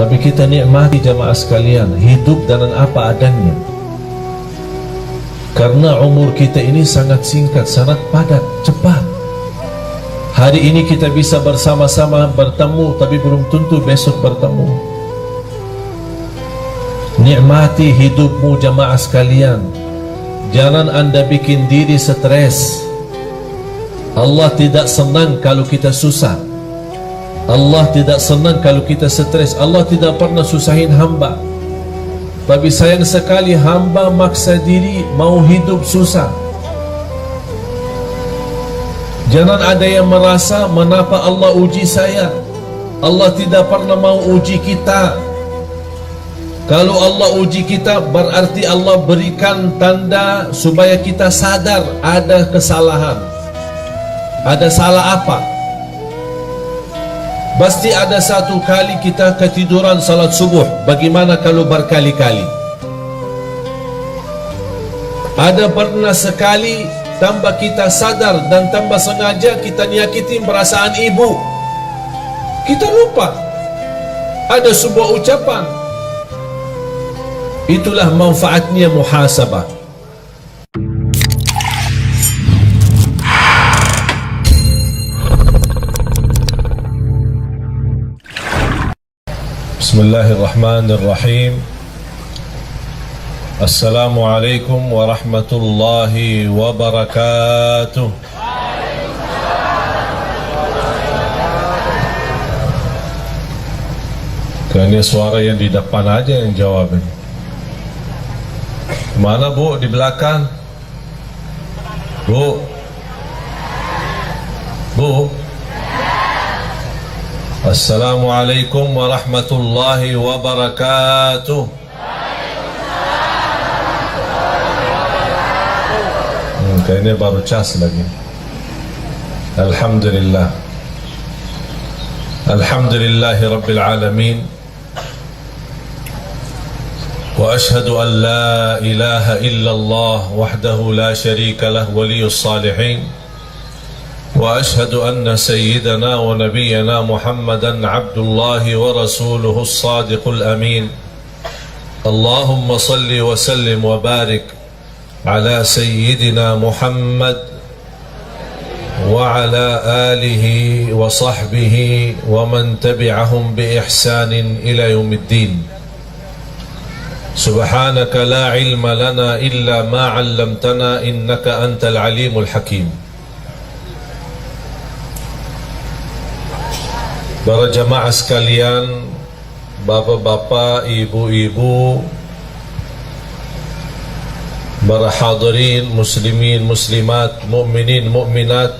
Tapi kita nikmati jamaah sekalian, hidup dengan apa adanya. Karena umur kita ini sangat singkat, sangat padat, cepat. Hari ini kita bisa bersama-sama bertemu, tapi belum tentu besok bertemu. Nikmati hidupmu jamaah sekalian. Jangan anda bikin diri stres. Allah tidak senang kalau kita susah. Allah tidak senang kalau kita stres. Allah tidak pernah susahin hamba. Tapi sayang sekali hamba maksa diri mau hidup susah. Jangan ada yang merasa mengapa Allah uji saya. Allah tidak pernah mau uji kita. Kalau Allah uji kita berarti Allah berikan tanda supaya kita sadar ada kesalahan. Ada salah apa? Pasti ada satu kali kita ketiduran salat subuh. Bagaimana kalau berkali-kali? Ada pernah sekali tambah kita sadar dan tambah sengaja kita nyakiti perasaan ibu. Kita lupa. Ada sebuah ucapan. Itulah manfaatnya muhasabah. Bismillahirrahmanirrahim. Assalamualaikum warahmatullahi wabarakatuh. Kayaknya suara yang di depan aja yang jawab ini. Mana bu? Di belakang? Bu? Bu? Assalamualaikum warahmatullahi wabarakatuh. Kayaknya baru cas lagi. Alhamdulillah. Alhamdulillahi Rabbil Alamin. Wa ashhadu an la ilaha illallah wahdahu la sharika lah waliyus salihin. وأشهد أن سيدنا ونبينا محمدا عبد الله ورسوله الصادق الأمين. اللهم صل وسلم وبارك على سيدنا محمد وعلى آله وصحبه ومن تبعهم بإحسان إلى يوم الدين. سبحانك لا علم لنا إلا ما علمتنا إنك أنت العليم الحكيم. Para jamaah sekalian, bapak-bapak, ibu-ibu, para hadirin, muslimin, muslimat, mukminin, mukminat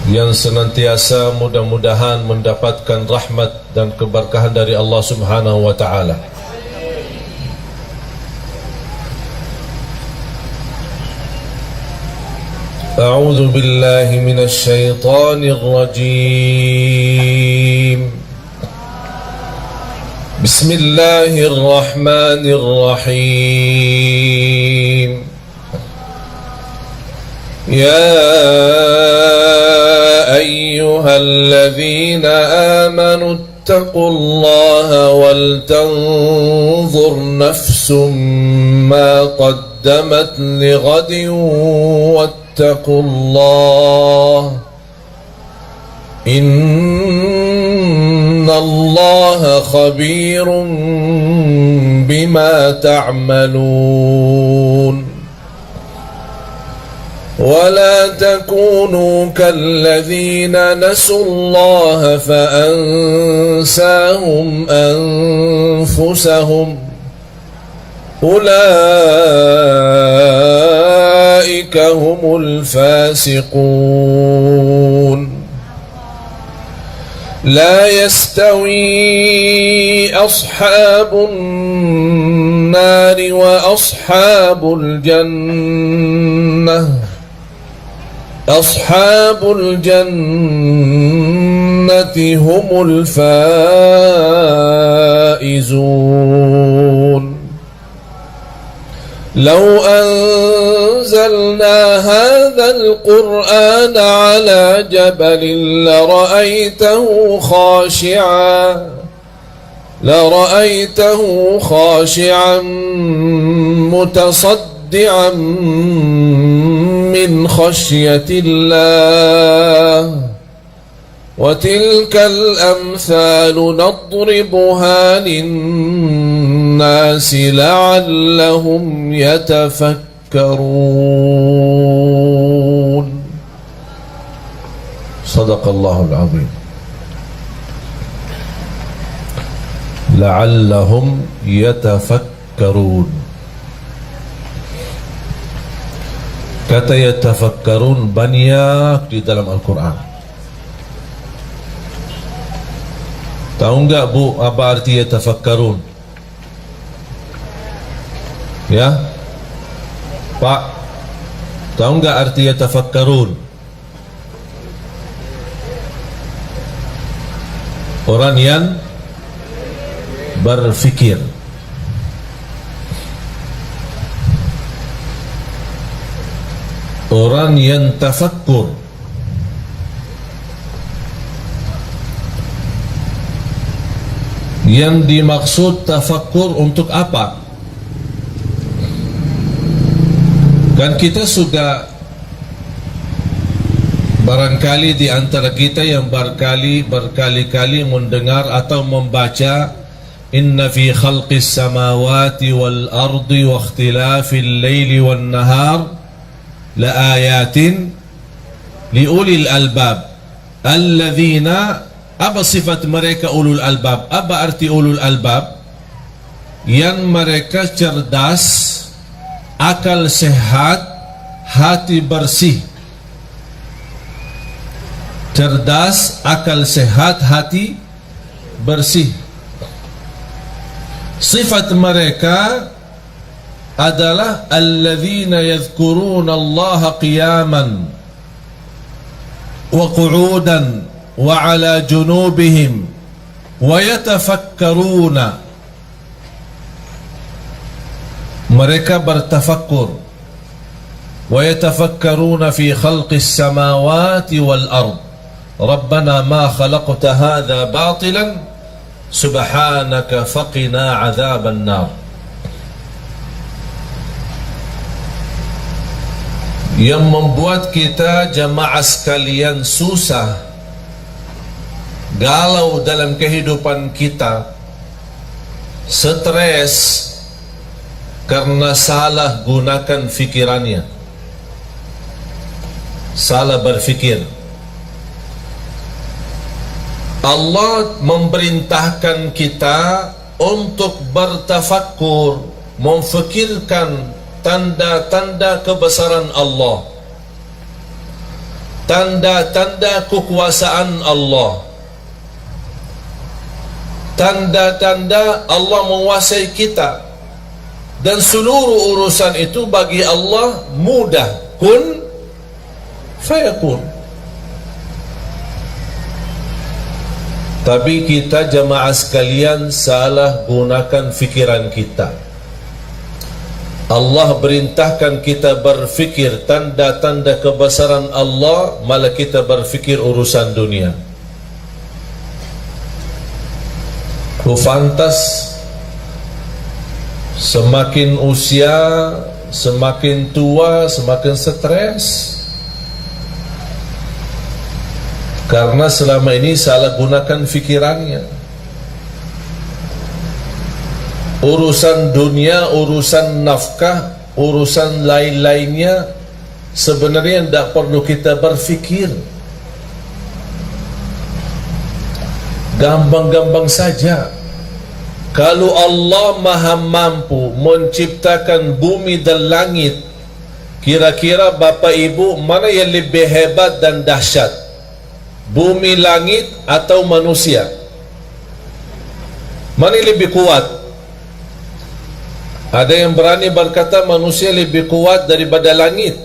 yang senantiasa mudah-mudahan mendapatkan rahmat dan keberkahan dari Allah Subhanahu wa taala. أعوذ بالله من الشيطان الرجيم. بسم الله الرحمن الرحيم. يا أيها الذين آمنوا اتقوا الله ولتنظر نفس ما قدمت لغد واتقوا الله إن الله خبير بما تعملون. ولا تكونوا كالذين نسوا الله فأنساهم أنفسهم أولئك هم الفاسقون. لا يستوي أصحاب النار وأصحاب الجنة. أصحاب الجنة هم الفائزون. لو أنزلنا هذا القرآن على جبل لرأيته خاشعا متصدعا من خشية الله وتلك الأمثال نضربها للناس لعلهم يتفكرون. صدق الله العظيم. لعلهم يتفكرون. Kata yatafakkarun banyak di dalam Al-Quran. Tahu enggak Bu apa arti yatafakkarun? Ya Pak, tahu enggak arti yatafakkarun? Orang yang berfikir. Orang yang tafakkur. Yang dimaksud tafakkur untuk apa? Kan kita sudah barangkali di antara kita yang berkali-kali mendengar atau membaca inna fi khalqis samawati wal ardi wa ikhtilafil laili wan nahar la ayatin li ulil albab alladzina. Apa sifat mereka ulul albab? Apa arti ulul albab? Yang mereka cerdas, akal sehat, hati bersih. Cerdas, akal sehat, hati bersih. Sifat mereka adalah alladzina yadhkuruna Allah qiyaman wa qu'udan wa ala junubihim wa yatafakkaruna. Mereka bertafakkur. Wa yatafakkaruna fi khalqis samawati wal ard. Rabbana ma khalaqta hadha batilan subhanaka faqina adzaban nar. Yang membuat kita jamaah sekalian susah, galau dalam kehidupan kita, stres karena salah gunakan fikirannya, salah berfikir. Allah memerintahkan kita untuk bertafakkur, memfikirkan tanda-tanda kebesaran Allah, tanda-tanda kekuasaan Allah, tanda-tanda Allah menguasai kita, dan seluruh urusan itu bagi Allah mudah, kun fayakun. Tapi kita jamaah sekalian salah gunakan fikiran kita. Allah perintahkan kita berfikir tanda-tanda kebesaran Allah, malah kita berfikir urusan dunia. Pantas semakin usia, semakin tua, semakin stres, karena selama ini salah gunakan fikirannya. Urusan dunia, urusan nafkah, urusan lain-lainnya sebenarnya tidak perlu kita berfikir. Gampang-gampang saja. Kalau Allah maha mampu menciptakan bumi dan langit, kira-kira Bapak Ibu mana yang lebih hebat dan dahsyat? Bumi, langit atau manusia? Mana yang lebih kuat? Ada yang berani berkata manusia lebih kuat daripada langit.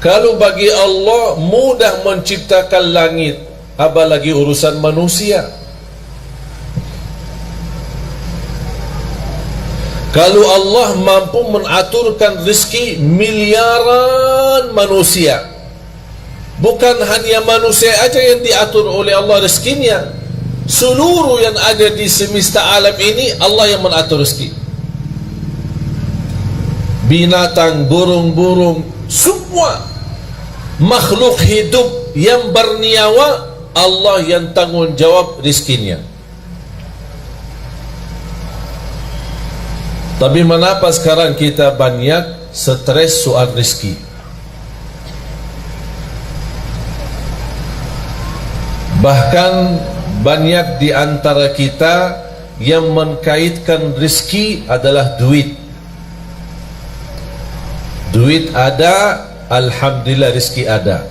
Kalau bagi Allah mudah menciptakan langit, apalagi urusan manusia. Kalau Allah mampu mengaturkan rezeki miliaran manusia, bukan hanya manusia aja yang diatur oleh Allah rezekinya, seluruh yang ada di semesta alam ini Allah yang mengatur rezeki. Binatang, burung-burung, semua makhluk hidup yang bernyawa, Allah yang tanggung jawab rezekinya. Tapi mengapa sekarang kita banyak stres soal rezeki? Bahkan banyak di antara kita yang mengkaitkan rezeki adalah duit. Duit ada, alhamdulillah rezeki ada.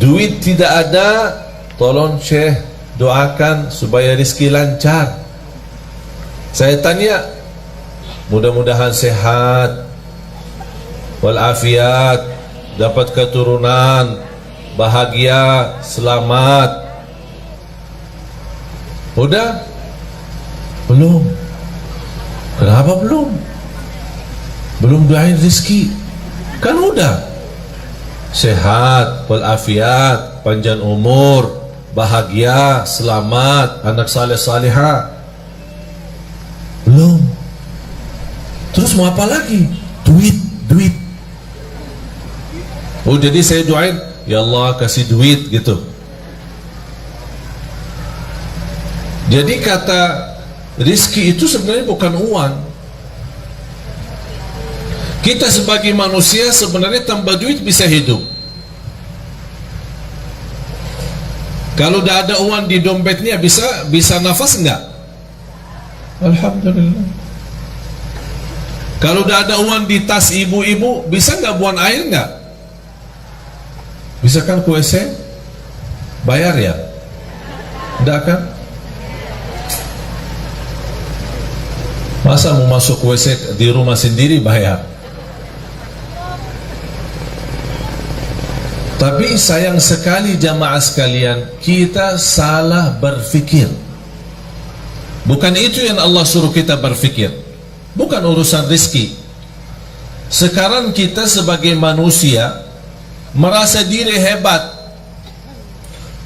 Duit tidak ada, tolong Syekh doakan supaya rezeki lancar. Saya tanya, mudah-mudahan sehat walafiat, dapat keturunan, bahagia, selamat. Udah? Belum. Kenapa belum? Belum doain rezeki. Kan udah. Sehat walafiat, panjang umur, bahagia, selamat, anak saleh salihah. Belum. Terus mau apa lagi? Duit. Oh, jadi saya doain, ya Allah kasih duit gitu. Jadi kata rizki itu sebenarnya bukan uang. Kita sebagai manusia sebenarnya tanpa duit bisa hidup. Kalau tidak ada uang di dompetnya bisa nafas enggak? Alhamdulillah. Kalau tidak ada uang di tas ibu-ibu, bisa nggak buang air nggak? Bisa kan ke WC? Bayar ya? Tidak kan? Masa mau masuk WC di rumah sendiri bayar? Tapi sayang sekali jamaah sekalian, kita salah berfikir. Bukan itu yang Allah suruh kita berfikir. Bukan urusan rezeki. Sekarang kita sebagai manusia merasa diri hebat.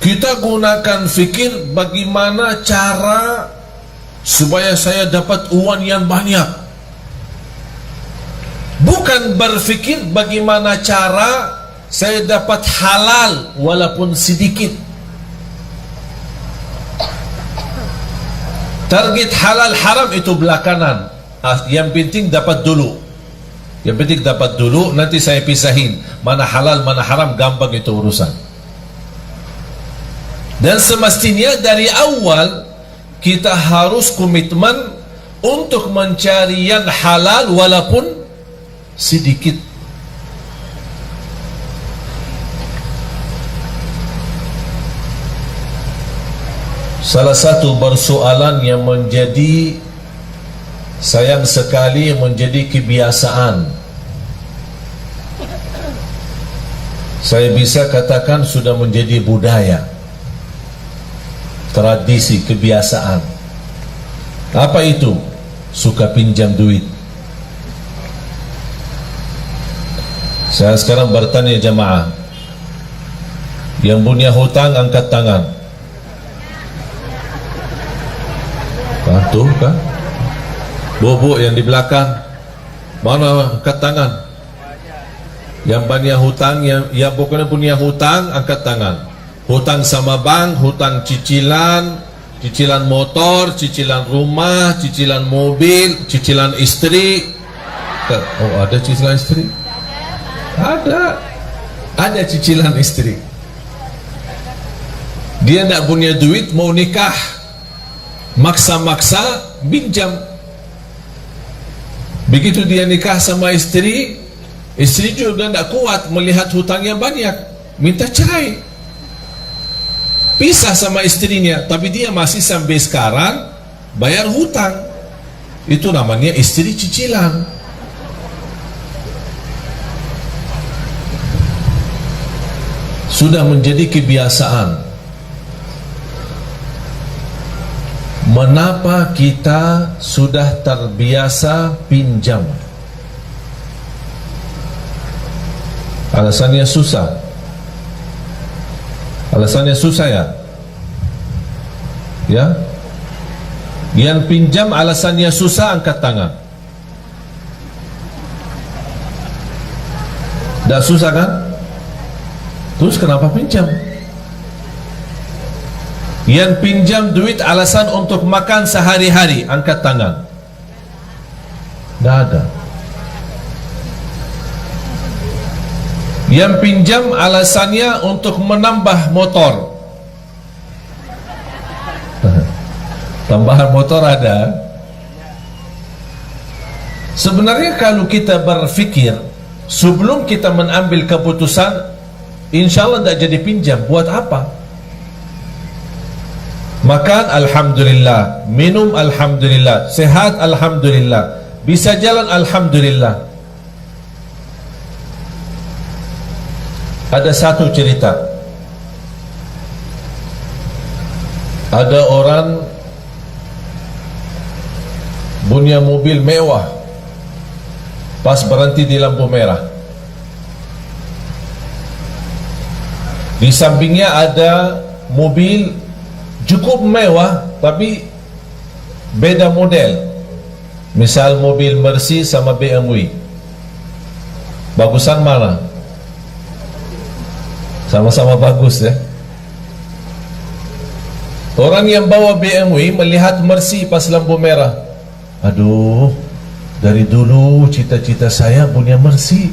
Kita gunakan fikir bagaimana cara supaya saya dapat uang yang banyak. Bukan berfikir bagaimana cara saya dapat halal walaupun sedikit. Target halal haram itu belakangan. Yang penting dapat dulu. Yang penting dapat dulu, nanti saya pisahin mana halal mana haram, gampang itu urusan. Dan semestinya dari awal kita harus komitmen untuk mencari yang halal walaupun sedikit. Salah satu persoalan yang menjadi sayang sekali menjadi kebiasaan, saya bisa katakan sudah menjadi budaya, tradisi, kebiasaan. Apa itu? Suka pinjam duit. Saya sekarang bertanya jamaah, yang punya hutang angkat tangan. Tuh kan? Bobo yang di belakang, mana angkat tangan? Yang banyak hutang, yang pokoknya punya hutang, angkat tangan. Hutang sama bank, hutang cicilan, cicilan motor, cicilan rumah, cicilan mobil, cicilan istri. Oh, ada cicilan istri? Ada cicilan istri. Dia tidak punya duit, mau nikah, maksa-maksa pinjam. Begitu dia nikah sama istri, istri juga tidak kuat melihat hutangnya banyak, minta cerai, pisah sama istrinya. Tapi dia masih sampai sekarang bayar hutang. Itu namanya istri cicilan. Sudah menjadi kebiasaan. Mengapa kita sudah terbiasa pinjam? Alasannya susah. Alasannya susah ya? Ya? Yang pinjam alasannya susah, angkat tangan. Dah susah kan? Terus kenapa pinjam? Yang pinjam duit alasan untuk makan sehari-hari, angkat tangan. Tidak ada. Yang pinjam alasannya untuk menambah motor. Tambahan motor ada. Sebenarnya kalau kita berfikir sebelum kita mengambil keputusan, insya Allah tidak jadi pinjam. Buat apa? Makan alhamdulillah, minum alhamdulillah, sehat alhamdulillah, bisa jalan alhamdulillah. Ada satu cerita. Ada orang punya mobil mewah, pas berhenti di lampu merah. Di sampingnya ada mobil cukup mewah tapi beda model. Misal mobil Mercy sama BMW, bagusan mana? Sama-sama bagus ya. Orang yang bawa BMW melihat Mercy pas lampu merah. Aduh, dari dulu cita-cita saya punya Mercy,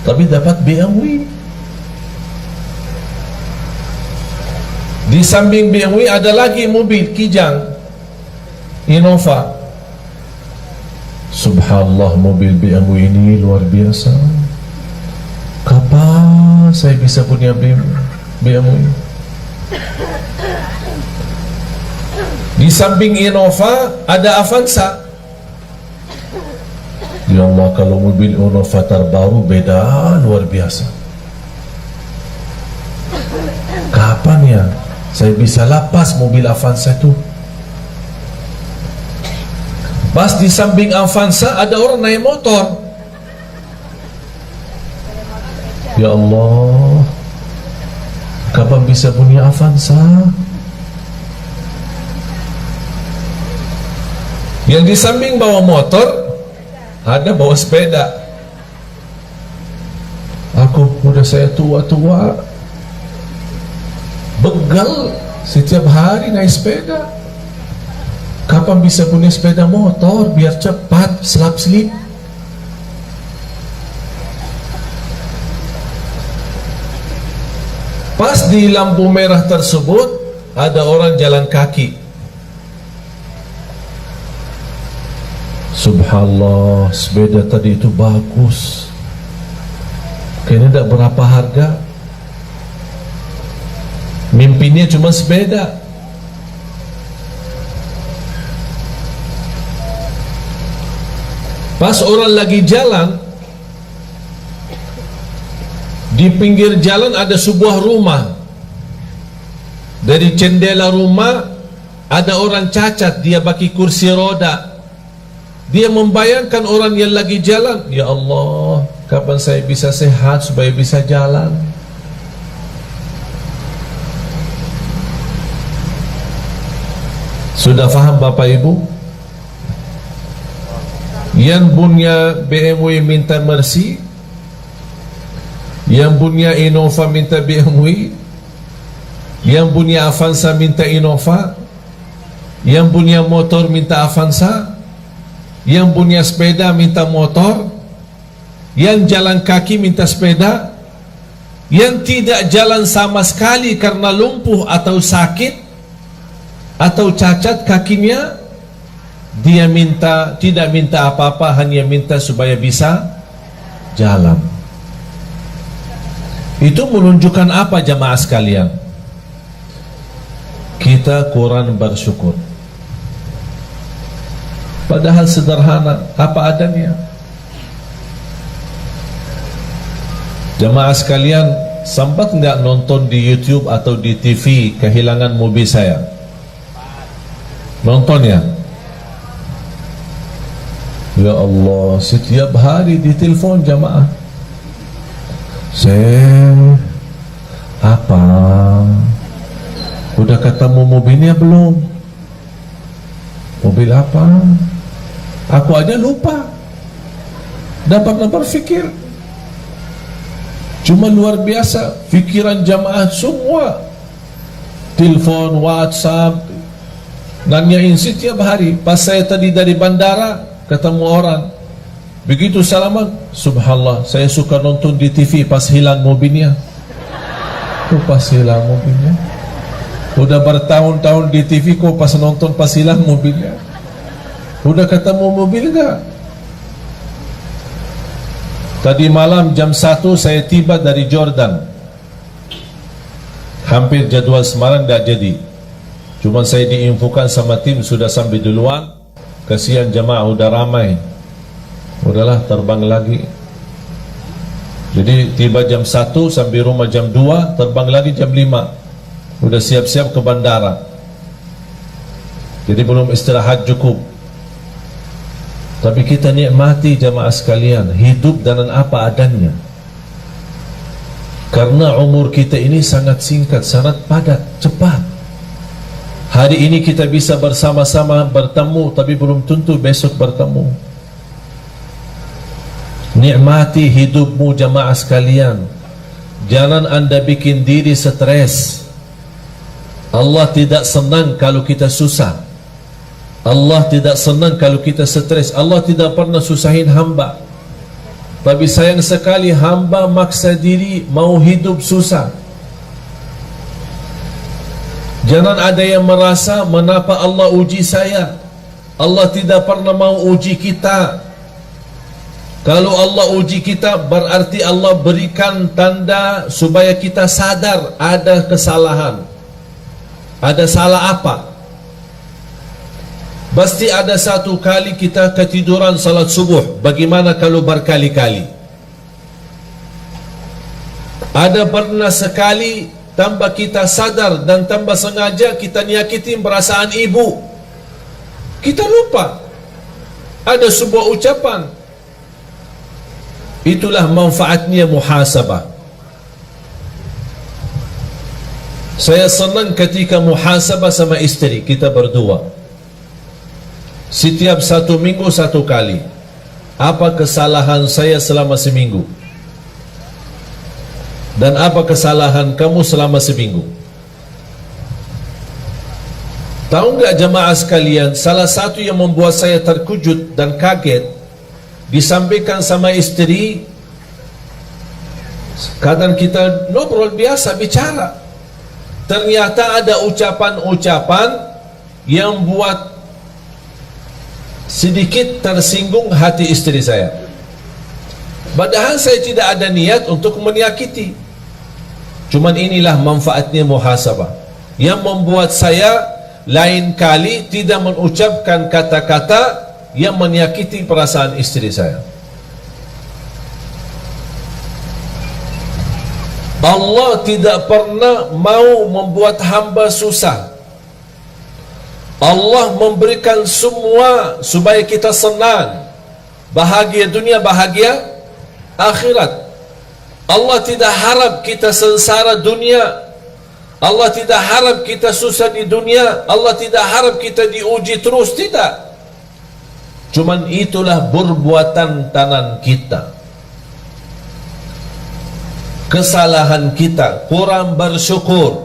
tapi dapat BMW. Di samping BMW ada lagi mobil Kijang, Innova. Subhanallah, mobil BMW ini luar biasa. Kapan saya bisa punya BMW? Di samping Innova ada Avanza. Ya Allah, kalau mobil Innova terbaru beda luar biasa. Kapan ya saya bisa lapas mobil Avanza itu? Pas di samping Avanza ada orang naik motor. Ya Allah, kapan bisa punya Avanza? Yang di samping bawa motor, ada bawa sepeda. Aku udah saya tua-tua, begal setiap hari naik sepeda. Kapan bisa punya sepeda motor biar cepat selap-selip? Pas di lampu merah tersebut ada orang jalan kaki. Subhanallah, sepeda tadi itu bagus, kayaknya tidak berapa harga. Mimpinya cuma sepeda. Pas orang lagi jalan, di pinggir jalan ada sebuah rumah. Dari jendela rumah ada orang cacat, dia pakai kursi roda. Dia membayangkan orang yang lagi jalan, ya Allah, kapan saya bisa sehat supaya bisa jalan? Sudah faham Bapak Ibu? Yang punya BMW minta Mercy, yang punya Innova minta BMW, yang punya Avanza minta Innova, yang punya motor minta Avanza, yang punya sepeda minta motor, yang jalan kaki minta sepeda, yang tidak jalan sama sekali karena lumpuh atau sakit atau cacat kakinya, dia minta, tidak minta apa-apa, hanya minta supaya bisa jalan. Itu menunjukkan apa jamaah sekalian? Kita kurang bersyukur. Padahal sederhana, apa adanya. Jamaah sekalian, sempat nggak nonton di YouTube atau di TV kehilangan mobil saya? Nonton ya? Ya Allah, setiap hari ditelepon jamaah. Apa? Udah ketemu mobilnya belum? Mobil apa? Aku aja lupa. Dapat berpikir. Cuma luar biasa fikiran jamaah semua. Telepon, WhatsApp, nanyain setiap hari. Pas saya tadi dari bandara ketemu orang, begitu salaman, subhanallah, saya suka nonton di TV pas hilang mobilnya. Pas hilang mobilnya. Udah bertahun-tahun di TV kok pas nonton pas hilang mobilnya. Udah ketemu mobil enggak? Tadi malam jam 1 saya tiba dari Jordan. Hampir jadwal Semarang tidak jadi. Cuma saya diinfokan sama tim sudah sampai duluan. Kasihan jemaah udah ramai. Udahlah terbang lagi. Jadi tiba jam 1 sampai rumah jam 2, terbang lagi jam 5. Udah siap-siap ke bandara. Jadi belum istirahat cukup. Tapi kita nikmati jemaah sekalian, hidup dengan apa adanya. Karena umur kita ini sangat singkat, sangat padat, cepat. Hari ini kita bisa bersama-sama bertemu, tapi belum tentu besok bertemu. Nikmati hidupmu jamaah sekalian. Jangan anda bikin diri stres. Allah tidak senang kalau kita susah. Allah tidak senang kalau kita stres. Allah tidak pernah susahin hamba. Tapi sayang sekali hamba maksa diri mau hidup susah. Jangan ada yang merasa mengapa Allah uji saya. Allah tidak pernah mau uji kita. Kalau Allah uji kita berarti Allah berikan tanda supaya kita sadar ada kesalahan. Ada salah apa? Pasti ada satu kali kita ketiduran salat subuh. Bagaimana kalau berkali-kali? Ada pernah sekali tambah kita sadar dan tambah sengaja kita nyakitin perasaan ibu. Kita lupa. Ada sebuah ucapan. Itulah manfaatnya muhasabah. Saya senang ketika muhasabah sama istri kita berdua. Setiap 1 minggu 1 kali. Apa kesalahan saya selama seminggu? Dan apa kesalahan kamu selama seminggu? Tahu enggak jemaah sekalian, salah satu yang membuat saya terkejut dan kaget, disampaikan sama istri, kadang kita ngobrol biasa bicara, ternyata ada ucapan-ucapan yang buat sedikit tersinggung hati istri saya. Padahal saya tidak ada niat untuk menyakiti. Cuman inilah manfaatnya muhasabah yang membuat saya lain kali tidak mengucapkan kata-kata yang menyakiti perasaan istri saya. Allah tidak pernah mau membuat hamba susah. Allah memberikan semua supaya kita senang, bahagia dunia, bahagia akhirat. Allah tidak harap kita sengsara dunia. Allah tidak harap kita susah di dunia. Allah tidak harap kita diuji terus, tidak. Cuman itulah perbuatan tangan kita, kesalahan kita, kurang bersyukur.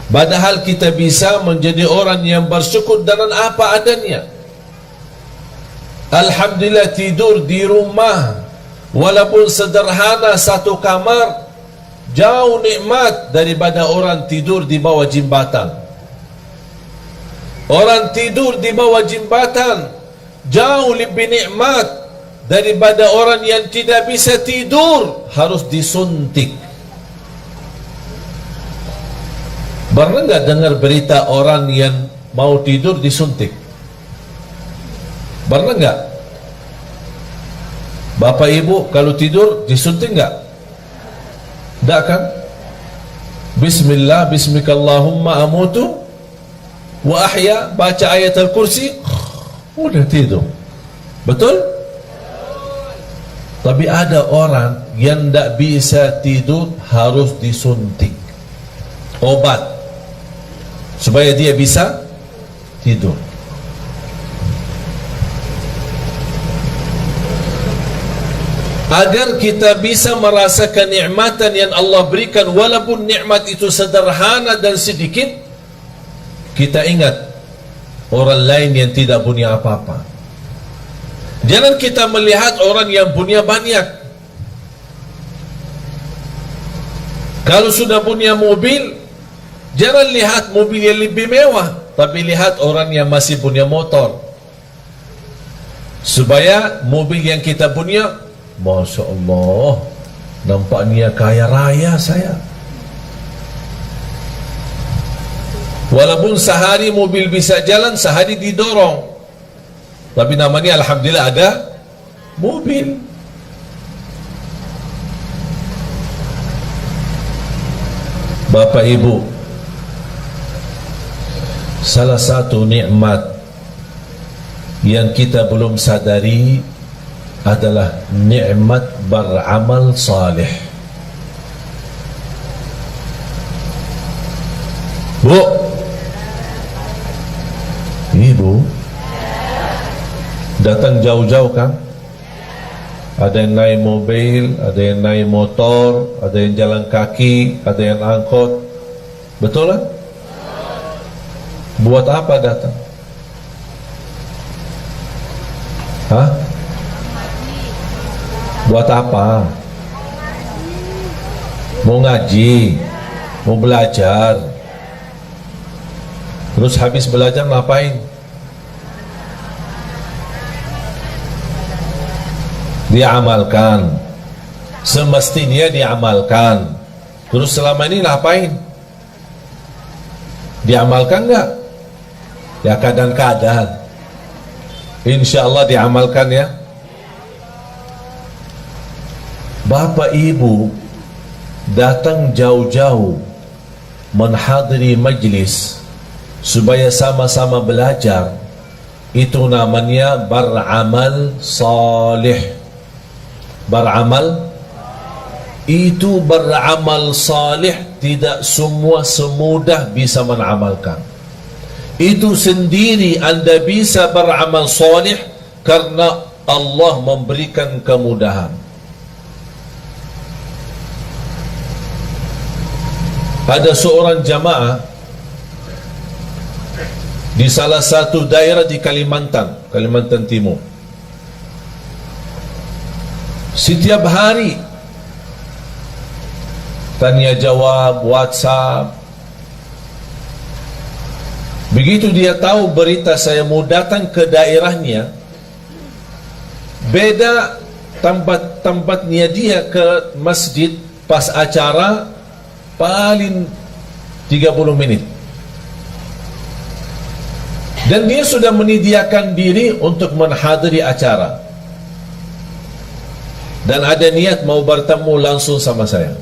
Padahal kita bisa menjadi orang yang bersyukur dengan apa adanya. Alhamdulillah tidur di rumah walaupun sederhana 1 kamar jauh nikmat daripada orang tidur di bawah jembatan. Orang tidur di bawah jembatan jauh lebih nikmat daripada orang yang tidak bisa tidur, harus disuntik. Pernah enggak dengar berita orang yang mau tidur disuntik? Pernah enggak? Bapak ibu kalau tidur disuntik enggak? Enggak kan? Bismillah, bismikallahumma amutu wa ahya, baca ayat al-kursi, udah tidur. Betul? Tapi ada orang yang tidak bisa tidur, harus disuntik obat supaya dia bisa tidur. Agar kita bisa merasakan nikmatan yang Allah berikan, walaupun nikmat itu sederhana dan sedikit, kita ingat orang lain yang tidak punya apa-apa. Jangan kita melihat orang yang punya banyak. Kalau sudah punya mobil, jangan lihat mobil yang lebih mewah, tapi lihat orang yang masih punya motor. Supaya mobil yang kita punya, Masya Allah, nampaknya kaya raya saya. Walaupun sehari mobil bisa jalan, sehari didorong, tapi namanya alhamdulillah ada mobil. Bapak Ibu, salah satu nikmat yang kita belum sadari adalah nikmat beramal saleh. Bu, Ibu datang jauh-jauh kan? Ada yang naik mobil, ada yang naik motor, ada yang jalan kaki, ada yang angkot. Betul kan? Buat apa datang? Hah? Buat apa? Mau ngaji, mau belajar. Terus habis belajar ngapain? Diamalkan. Semestinya diamalkan. Terus selama ini ngapain? Diamalkan enggak? Ya kadang-kadang. Insya Allah diamalkan ya. Bapak Ibu datang jauh-jauh menghadiri majlis supaya sama-sama belajar, itu namanya beramal salih. Beramal itu beramal salih, tidak semua semudah bisa mengamalkan. Itu sendiri Anda bisa beramal salih karena Allah memberikan kemudahan. Ada seorang jamaah di salah satu daerah di Kalimantan Timur. Setiap hari tanya jawab, WhatsApp. Begitu dia tahu berita saya mau datang ke daerahnya, beda tempatnya dia ke masjid pas acara paling 30 menit. Dan dia sudah menyediakan diri untuk menghadiri acara. Dan ada niat mau bertemu langsung sama saya.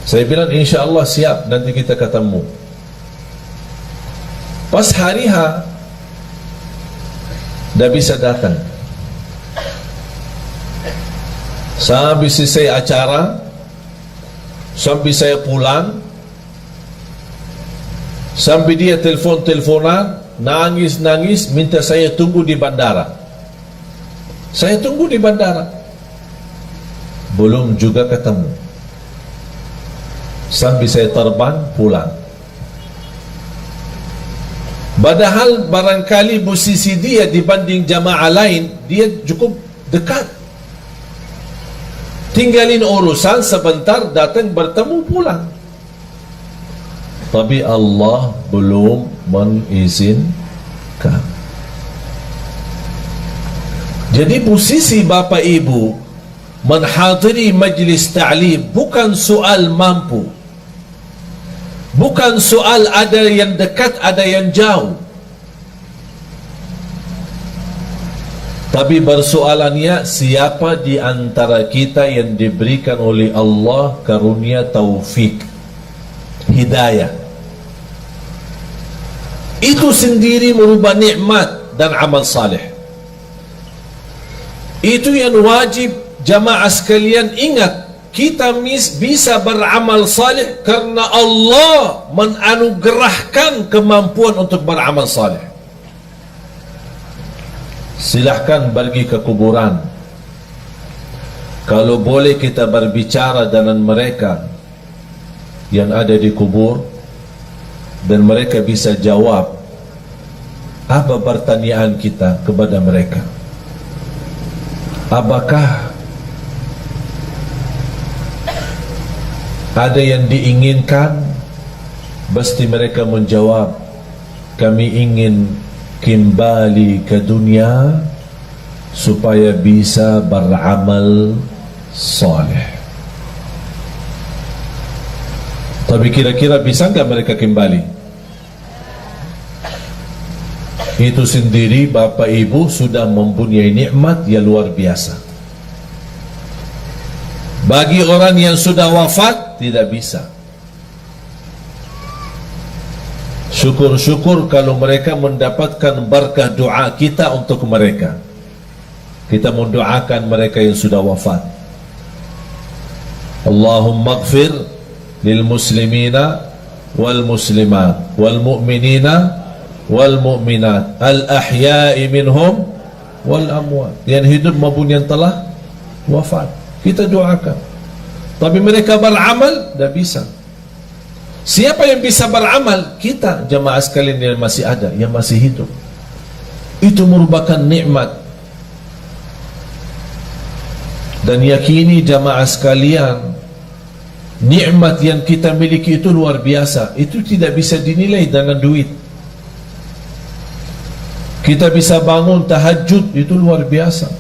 Saya bilang insya Allah siap, nanti kita ketemu. Pas hari H, dah bisa datang. Sampai selesai acara, sampai saya pulang, sampai dia telefon-teleponan, nangis-nangis, minta saya tunggu di bandara. Saya tunggu di bandara, belum juga ketemu. Sampai saya terbang pulang. Padahal barangkali posisi dia dibanding jamaah lain, dia cukup dekat. Tinggalin urusan sebentar, datang bertemu pulang. Tapi Allah belum mengizinkan. Jadi posisi Bapak Ibu menghadiri majlis ta'lim bukan soal mampu, bukan soal ada yang dekat ada yang jauh, tapi persoalannya siapa di antara kita yang diberikan oleh Allah karunia taufik, hidayah. Itu sendiri merubah nikmat dan amal saleh. Itu yang wajib jamaah sekalian ingat. Kita bisa beramal saleh karena Allah menanugerahkan kemampuan untuk beramal saleh. Silahkan pergi ke kuburan. Kalau boleh kita berbicara dengan mereka yang ada di kubur, dan mereka bisa jawab apa pertanyaan kita kepada mereka. Apakah ada yang diinginkan? Pasti mereka menjawab, kami ingin kembali ke dunia supaya bisa beramal saleh. Tapi kira-kira bisa enggak mereka kembali? Itu sendiri Bapak Ibu sudah mempunyai nikmat yang luar biasa. Bagi orang yang sudah wafat tidak bisa. Syukur-syukur kalau mereka mendapatkan berkah doa kita untuk mereka. Kita mendoakan mereka yang sudah wafat. Allahumma ighfir lil muslimina wal muslimat wal mu'minina wal mu'minat al ahya'i minhum wal amwat. Yang hidup maupun yang telah wafat, kita doakan. Tapi mereka beramal tidak bisa. Siapa yang bisa beramal? Kita, jamaah sekalian yang masih ada, yang masih hidup. Itu merupakan nikmat. Dan yakini jamaah sekalian, nikmat yang kita miliki itu luar biasa. Itu tidak bisa dinilai dengan duit. Kita bisa bangun tahajud, itu luar biasa.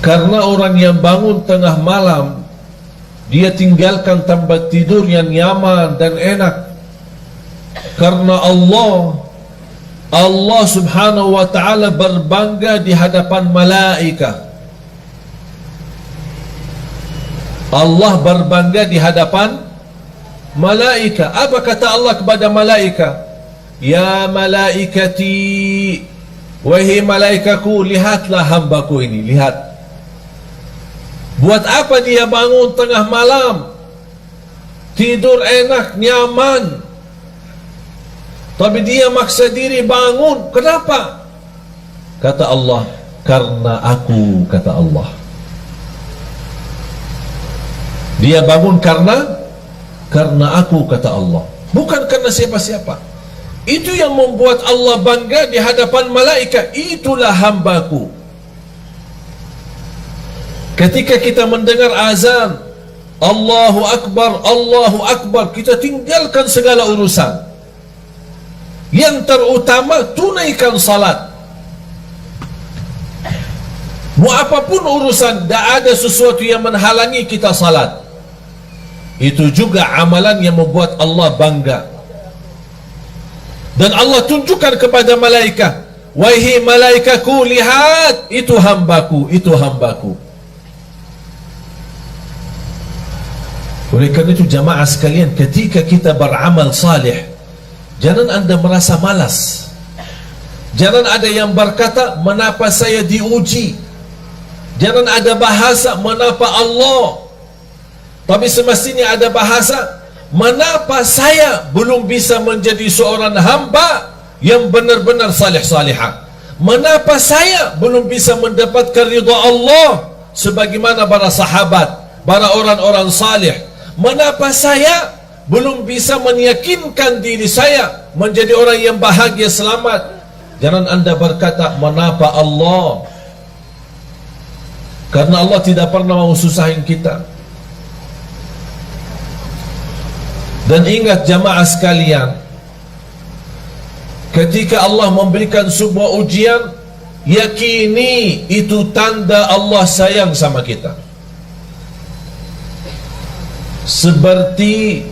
Karena orang yang bangun tengah malam, dia tinggalkan tempat tidur yang nyaman dan enak. Karena Allah subhanahu wa ta'ala berbangga di hadapan malaikat. Allah berbangga di hadapan malaikat. Apa kata Allah kepada malaikat? Ya malaikati, wahai malaikaku, lihatlah hambaku ini, lihat. Buat apa dia bangun tengah malam, tidur enak, nyaman, tapi dia maksa diri bangun? Kenapa? Kata Allah, karena aku, kata Allah. Dia bangun karena aku, kata Allah, bukan karena siapa-siapa. Itu yang membuat Allah bangga di hadapan malaikat. Itulah hambaku. Ketika kita mendengar azan Allahu Akbar, Allahu Akbar, kita tinggalkan segala urusan. Yang terutama, tunaikan salat. Mau apapun urusan, tidak ada sesuatu yang menghalangi kita salat. Itu juga amalan yang membuat Allah bangga. Dan Allah tunjukkan kepada malaikat, wahai malaikatku, lihat, itu hambaku, itu hambaku. Oleh karena itu jamaah sekalian, ketika kita beramal saleh, jangan anda merasa malas. Jangan ada yang berkata, mengapa saya diuji? Jangan ada bahasa, mengapa Allah? Tapi semestinya ada bahasa, mengapa saya belum bisa menjadi seorang hamba yang benar-benar saleh-salihah? Mengapa saya belum bisa mendapatkan ridha Allah sebagaimana para sahabat, para orang-orang saleh? Mengapa saya belum bisa meyakinkan diri saya menjadi orang yang bahagia, selamat? Jangan anda berkata, mengapa Allah? Karena Allah tidak pernah mau susahin kita. Dan ingat jamaah sekalian, ketika Allah memberikan sebuah ujian, yakini itu tanda Allah sayang sama kita. Seperti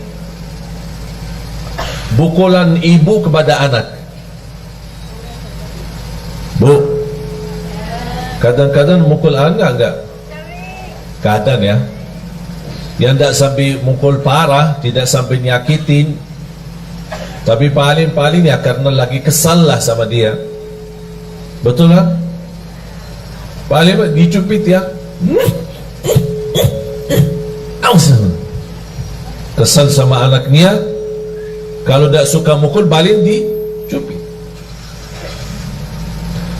pukulan ibu kepada anak. Bu, kadang-kadang mukul anak enggak? Kadang ya. Yang tidak sampai mukul parah, tidak sampai nyakitin, Tapi paling-paling ya karena lagi kesal lah sama dia. Betul kan? Paling dicubit ya. Kesal sama anaknya. Kalau tak suka mukul, paling dicubit.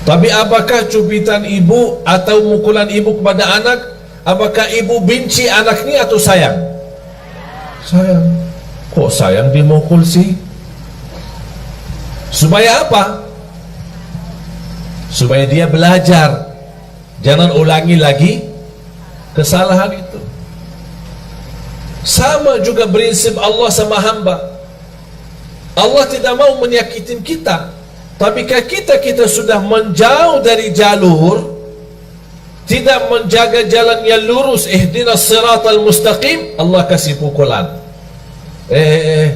Tapi apakah cubitan ibu atau mukulan ibu kepada anak, apakah ibu benci anaknya atau sayang? Sayang. Kok sayang dimukul sih? Supaya apa? Supaya dia belajar, jangan ulangi lagi kesalahan itu. Sama juga prinsip Allah sama hamba. Allah tidak mau menyakitin kita. Tapi kita sudah menjauh dari jalur, tidak menjaga jalan yang lurus, ihdinas siratal mustaqim, Allah kasih pukulan.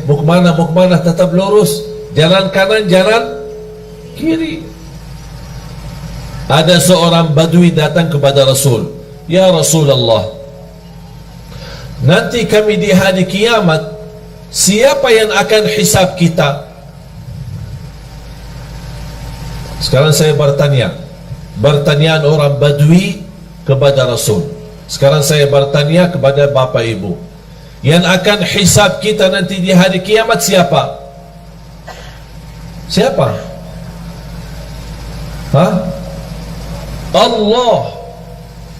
Mau kemana, tetap lurus, jalan kanan, jalan kiri. Ada seorang badui datang kepada Rasul, ya Rasulullah, nanti kami di hari kiamat, siapa yang akan hisab kita? Sekarang saya bertanya, pertanyaan orang badui kepada Rasul. Sekarang saya bertanya kepada bapak ibu, yang akan hisab kita nanti di hari kiamat siapa? Siapa? Hah? Allah.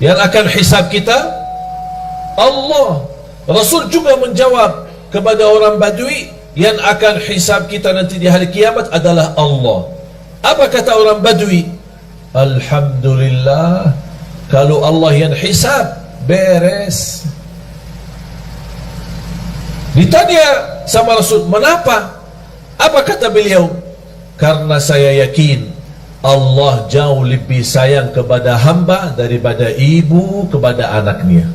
Yang akan hisab kita Allah. Rasul juga menjawab kepada orang badui, yang akan hisab kita nanti di hari kiamat adalah Allah. Apa kata orang badui? Alhamdulillah, kalau Allah yang hisab, beres. Ditanya sama Rasul, kenapa? Apa kata beliau? Karena saya yakin Allah jauh lebih sayang kepada hamba daripada ibu kepada anaknya.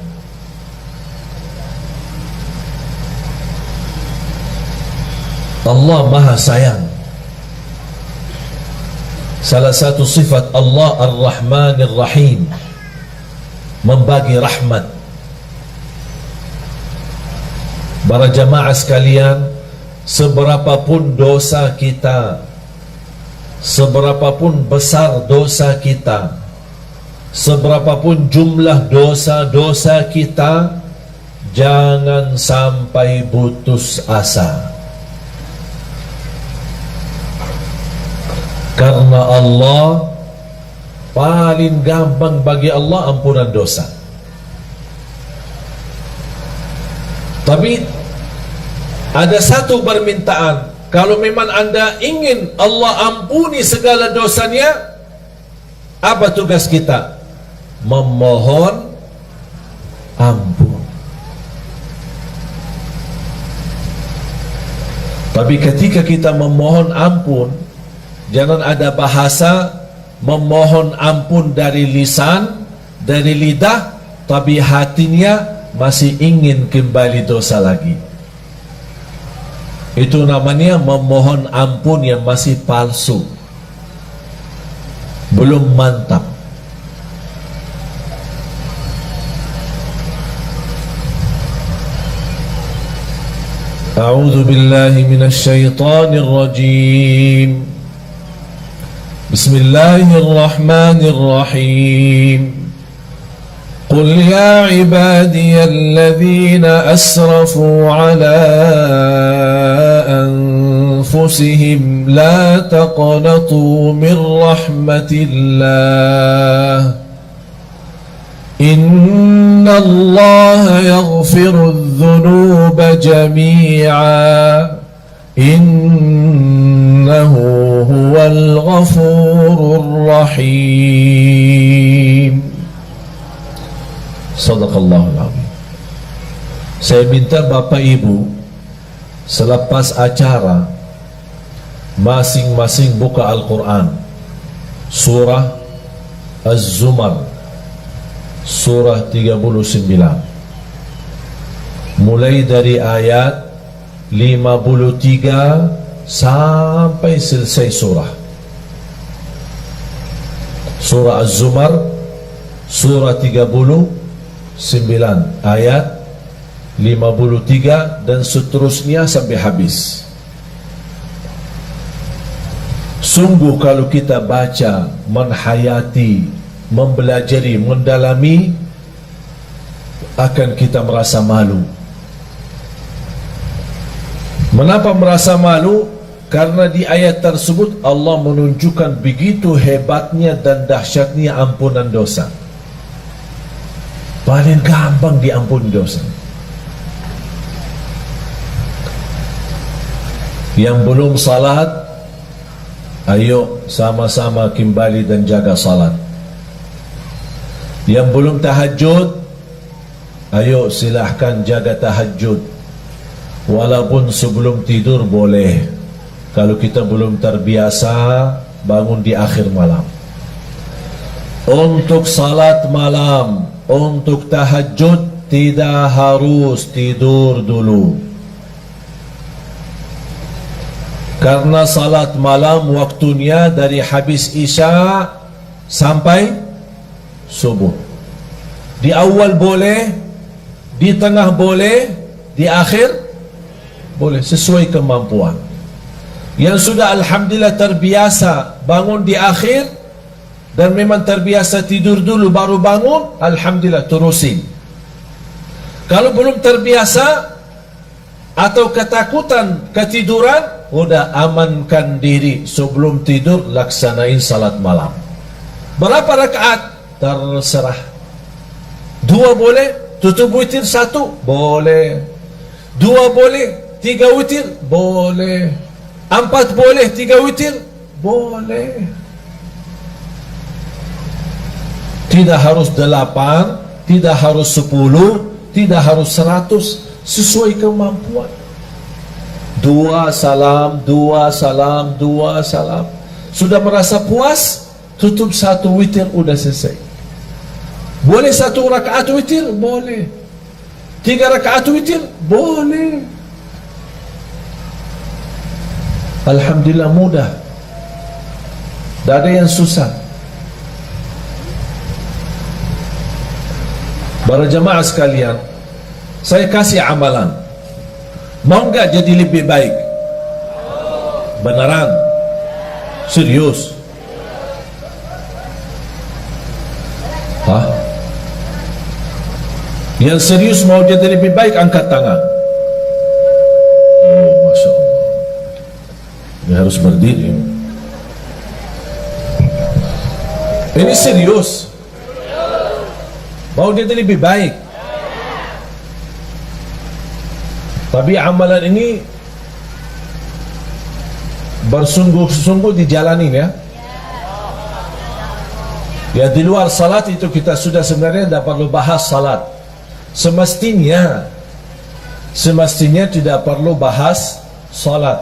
Allah maha sayang. Salah satu sifat Allah Ar-Rahman Ar-Rahim, membagi rahmat. Para jamaah sekalian, seberapapun dosa kita, seberapapun besar dosa kita, seberapapun jumlah dosa-dosa kita, jangan sampai putus asa. Karena Allah paling gampang bagi Allah ampunan dosa. Tapi ada satu permintaan, kalau memang anda ingin Allah ampuni segala dosanya, apa tugas kita? Memohon ampun. Tapi ketika kita memohon ampun, jangan ada bahasa memohon ampun dari lisan, dari lidah, tapi hatinya masih ingin kembali dosa lagi. Itu namanya memohon ampun yang masih palsu, belum mantap. A'udzu billahi minasy syaithanir rajim. Bismillahirrahmanirrahim. Qul ya ibadiyalladzina asrafu ala anfusihim la taqnatu min rahmatillah. Innallaha yaghfiru adh-dhunuba jami'a. Innahu huwal ghafurur rahim. Sadaqallahul azim. Saya minta Bapak Ibu selepas acara masing-masing buka Al-Quran, surah Az-Zumar, surah 39, mulai dari ayat 53 sampai selesai surah. Surah Az-Zumar, surah 39 ayat 53 dan seterusnya sampai habis. Sungguh kalau kita baca, menghayati, mempelajari, mendalami, akan kita merasa malu. Mengapa merasa malu? Karena di ayat tersebut Allah menunjukkan begitu hebatnya dan dahsyatnya ampunan dosa. Paling gampang diampuni dosa. Yang belum salat, ayo sama-sama kembali dan jaga salat. Yang belum tahajud, ayo silahkan jaga tahajud. Walaupun sebelum tidur boleh, kalau kita belum terbiasa bangun di akhir malam. Untuk salat malam, untuk tahajud tidak harus tidur dulu. Karena salat malam waktunya dari habis isya sampai subuh. Di awal boleh, di tengah boleh, di akhir boleh, sesuai kemampuan. Yang sudah alhamdulillah terbiasa bangun di akhir dan memang terbiasa tidur dulu baru bangun, alhamdulillah terusin. Kalau belum terbiasa atau ketakutan ketiduran, udah amankan diri sebelum tidur, laksanain salat malam. Berapa rakaat? Terserah. 2 boleh, tutup witir 1 boleh, 2 boleh, 3 witir boleh, 4 boleh, 3 witir boleh. Tidak harus 8, tidak harus 10, tidak harus 100, sesuai kemampuan. 2 salam, 2 salam, 2 salam. Sudah merasa puas, tutup 1 witir, udah selesai. Boleh 1 rakaat witir? Boleh. 3 rakaat witir? Boleh. Alhamdulillah mudah. Tak ada yang susah. Para jemaah sekalian, saya kasih amalan. Mau enggak jadi lebih baik? Beneran? Serius? Hah? Yang serius mau jadi lebih baik angkat tangan. Oh, Masya Allah. Ini harus berdiri. Ini serius. Mau jadi lebih baik. Tapi amalan ini bersungguh-sungguh dijalanin ya. Ya, di luar salat itu kita sudah sebenarnya tidak perlu bahas salat. Semestinya tidak perlu bahas salat.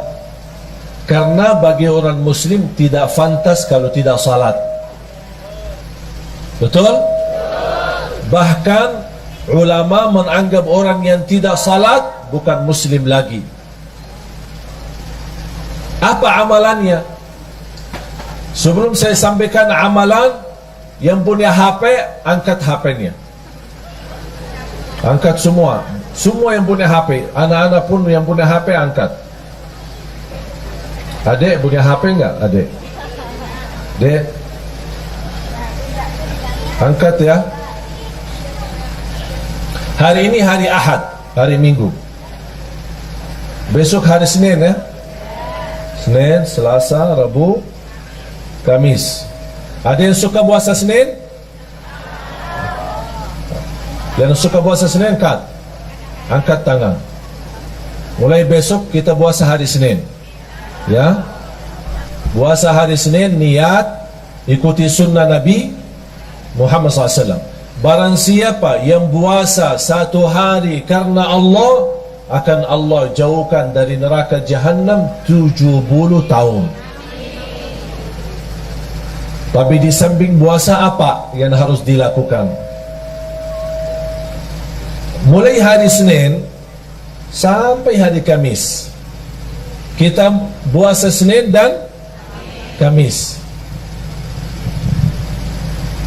Karena bagi orang muslim tidak fantas kalau tidak salat. Betul? Bahkan ulama menganggap orang yang tidak salat bukan muslim lagi. Apa amalannya? Sebelum saya sampaikan amalan, yang punya HP angkat HP-nya. Angkat semua. Semua yang punya HP. Anak-anak pun yang punya HP angkat. Adik punya HP enggak? Adik? Dek? Angkat ya. Hari ini hari Ahad, hari Minggu. Besok hari Senin ya. Senin, Selasa, Rabu, Kamis. Ada yang suka puasa Senin? Yang suka puasa Senin angkat tangan. Mulai besok kita puasa hari Senin. Ya. Puasa hari Senin, niat ikuti sunnah Nabi Muhammad SAW. Barang siapa yang puasa 1 hari karena Allah, akan Allah jauhkan dari neraka Jahannam 70 tahun. Tapi di samping puasa apa yang harus dilakukan? Mulai hari Senin sampai hari Kamis, kita puasa Senin dan Kamis.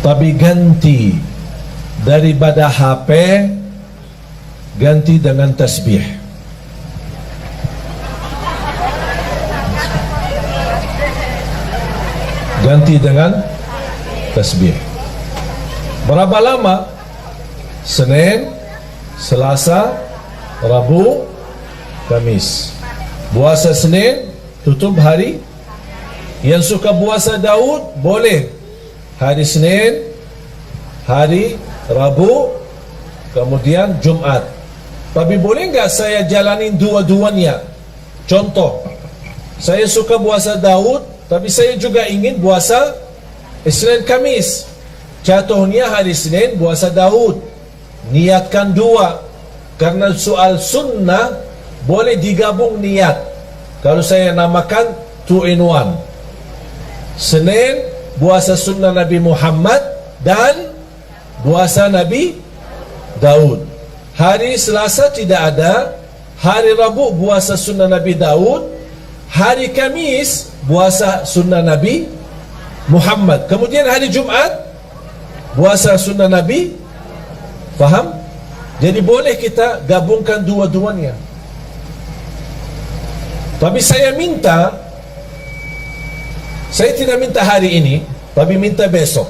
Tapi ganti daripada HP, ganti dengan tasbih. Ganti dengan tasbih. Berapa lama? Senin, Selasa, Rabu, Kamis. Puasa Senin, tutup hari. Yang suka puasa Daud, boleh hari Senin, hari Rabu, kemudian Jumat. Tapi boleh enggak saya jalanin dua-duanya? Contoh, saya suka puasa Daud, tapi saya juga ingin puasa Senin Kamis. Contohnya hari Senin puasa Daud, niatkan dua. Karena soal sunnah boleh digabung niat. Kalau saya namakan 2 in 1. Senin puasa sunnah Nabi Muhammad dan puasa Nabi Daud. Hari Selasa tidak ada. Hari Rabu puasa sunnah Nabi Daud. Hari Kamis puasa sunnah Nabi Muhammad. Kemudian hari Jumat puasa sunnah Nabi. Faham? Jadi boleh kita gabungkan dua-duanya. Tapi saya tidak minta hari ini, tapi minta besok.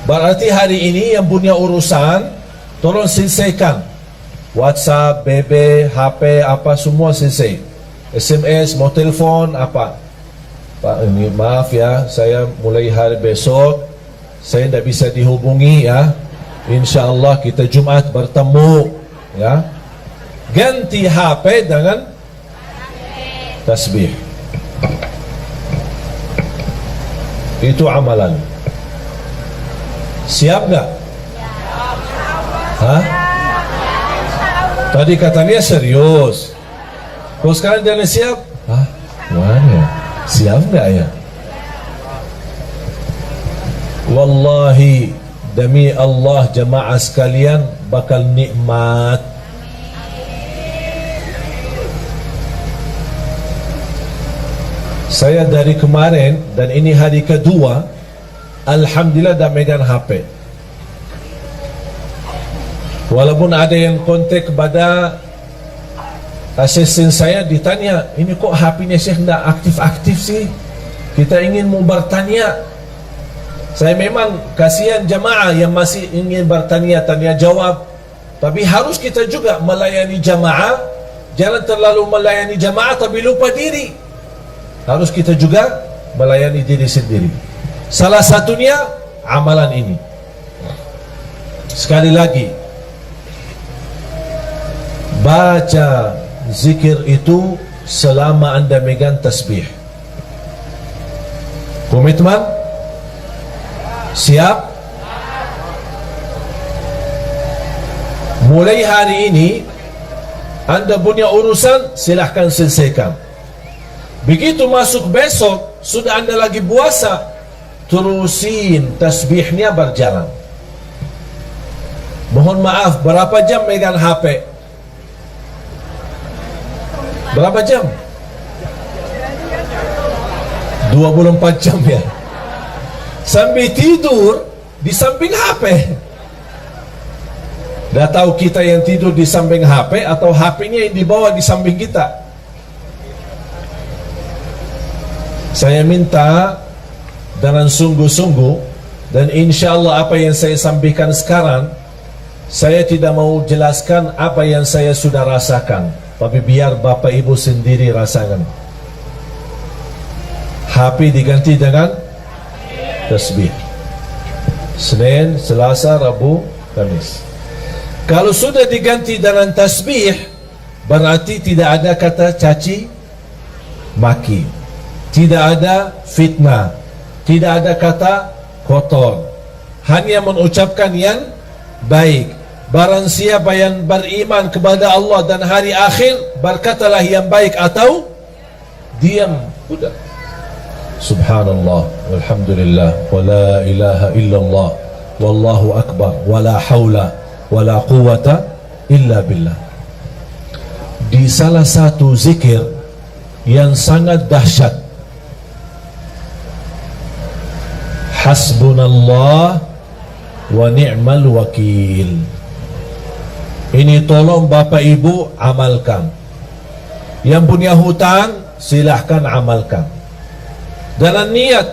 Berarti hari ini yang punya urusan, tolong selesaikan. WhatsApp, BB, HP, apa semua selesai. SMS, mau telepon, apa. Pak, ini maaf ya, saya mulai hari besok, saya tidak bisa dihubungi ya. InsyaAllah kita Jumat bertemu ya. Ganti HP dengan tasbih. Itu amalan. Siap gak? Hah? Tadi katanya serius. Kok sekarang jangan siap? Hah? Mana? Siap gak ya? Wallahi, demi Allah jemaah sekalian, bakal nikmat. Saya dari kemarin dan ini hari kedua, alhamdulillah dah megang HP. Walaupun ada yang kontak kepada asisten saya, ditanya, ini kok HP-nya Syekh tidak aktif-aktif sih? Kita ingin mau bertanya. Saya memang kasihan jemaah yang masih ingin bertanya, tanya jawab. Tapi harus kita juga melayani jemaah. Jangan terlalu melayani jemaah tapi lupa diri. Harus kita juga melayani diri sendiri. Salah satunya amalan ini. Sekali lagi, baca zikir itu selama anda megang tasbih. Komitmen? Siap? Mulai hari ini anda punya urusan, silahkan selesaikan. Begitu masuk besok, sudah anda lagi puasa, terusin tasbihnya berjalan. Mohon maaf, berapa jam megang HP? Berapa jam? 24 jam ya. Sambil tidur di samping HP. Dah tahu kita yang tidur di samping HP atau HP-nya yang dibawa di samping kita. Saya minta dengan sungguh-sungguh, dan insya Allah apa yang saya sampaikan sekarang, saya tidak mau jelaskan apa yang saya sudah rasakan, tapi biar Bapak Ibu sendiri rasakan. HP diganti dengan tasbih. Senin, Selasa, Rabu, Kamis. Kalau sudah diganti dengan tasbih, berarti tidak ada kata caci maki, tidak ada fitnah, tidak ada kata kotor, hanya mengucapkan yang baik. Barang siapa yang beriman kepada Allah dan hari akhir, berkatalah yang baik atau diam. Sudah. Subhanallah, walhamdulillah, wa la ilaha illallah, wallahu akbar, wa la hawla wa la quwata illa billah. Di salah satu zikir yang sangat dahsyat, hasbunallah wa ni'mal wakil. Ini tolong Bapak Ibu amalkan. Yang punya hutang silahkan amalkan. Dalam niat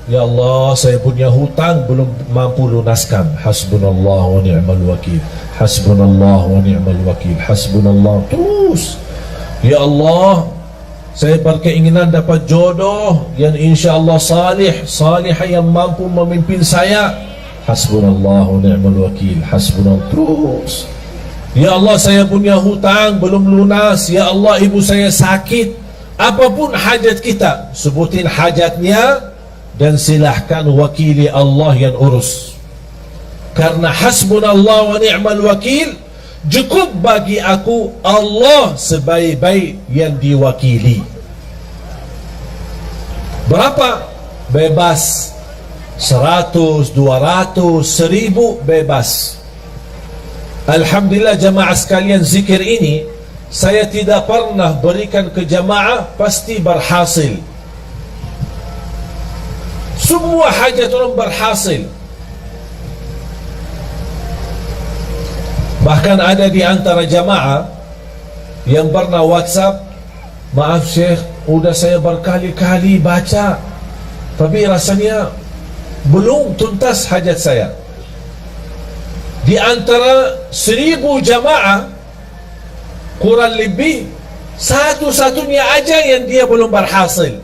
Ya Allah, saya punya hutang belum mampu lunaskan. Hasbunallah wa ni'mal wakil. Hasbunallah wa ni'mal wakil. Hasbunallah. Terus, ya Allah, saya berkeinginan dapat jodoh yang insya-Allah salihah yang mampu memimpin saya. Hasbunallah wa ni'mal wakil. Hasbunallah. Terus, ya Allah, saya punya hutang belum lunas. Ya Allah, ibu saya sakit. Apapun hajat kita, sebutin hajatnya dan silahkan wakili Allah yang urus. Karena hasbunallah wa ni'mal wakil, cukup bagi aku Allah sebaik-baik yang diwakili. Berapa? Bebas. 100, 200, 1000 bebas. Alhamdulillah jamaah sekalian, zikir ini saya tidak pernah berikan ke jamaah, pasti berhasil. Semua hajat orang berhasil. Bahkan ada di antara jamaah yang pernah WhatsApp, maaf Syekh, udah saya berkali-kali baca, tapi rasanya belum tuntas hajat saya. Di antara 1000 jamaah, kurang lebih satu-satunya aja yang dia belum berhasil.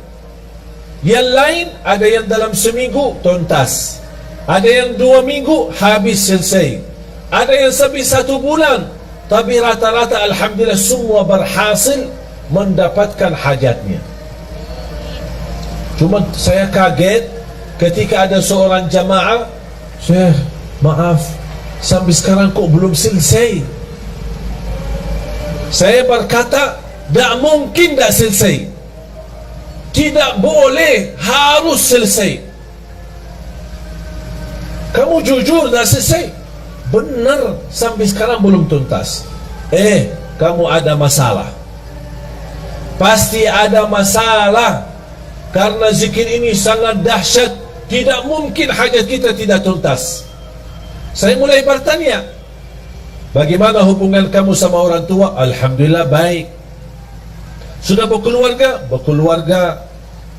Yang lain ada yang dalam seminggu tuntas, ada yang 2 minggu habis selesai, ada yang sampai 1 bulan. Tapi rata-rata alhamdulillah semua berhasil mendapatkan hajatnya. Cuma saya kaget ketika ada seorang jamaah, Syekh, maaf, sampai sekarang kok belum selesai. Saya berkata, tak mungkin tak selesai. Tidak boleh, harus selesai. Kamu jujur dah selesai? Benar, sampai sekarang belum tuntas. Kamu ada masalah. Pasti ada masalah. Karena zikir ini sangat dahsyat. Tidak mungkin hajat kita tidak tuntas. Saya mulai bertanya, bagaimana hubungan kamu sama orang tua? Alhamdulillah baik. Sudah berkeluarga? Berkeluarga.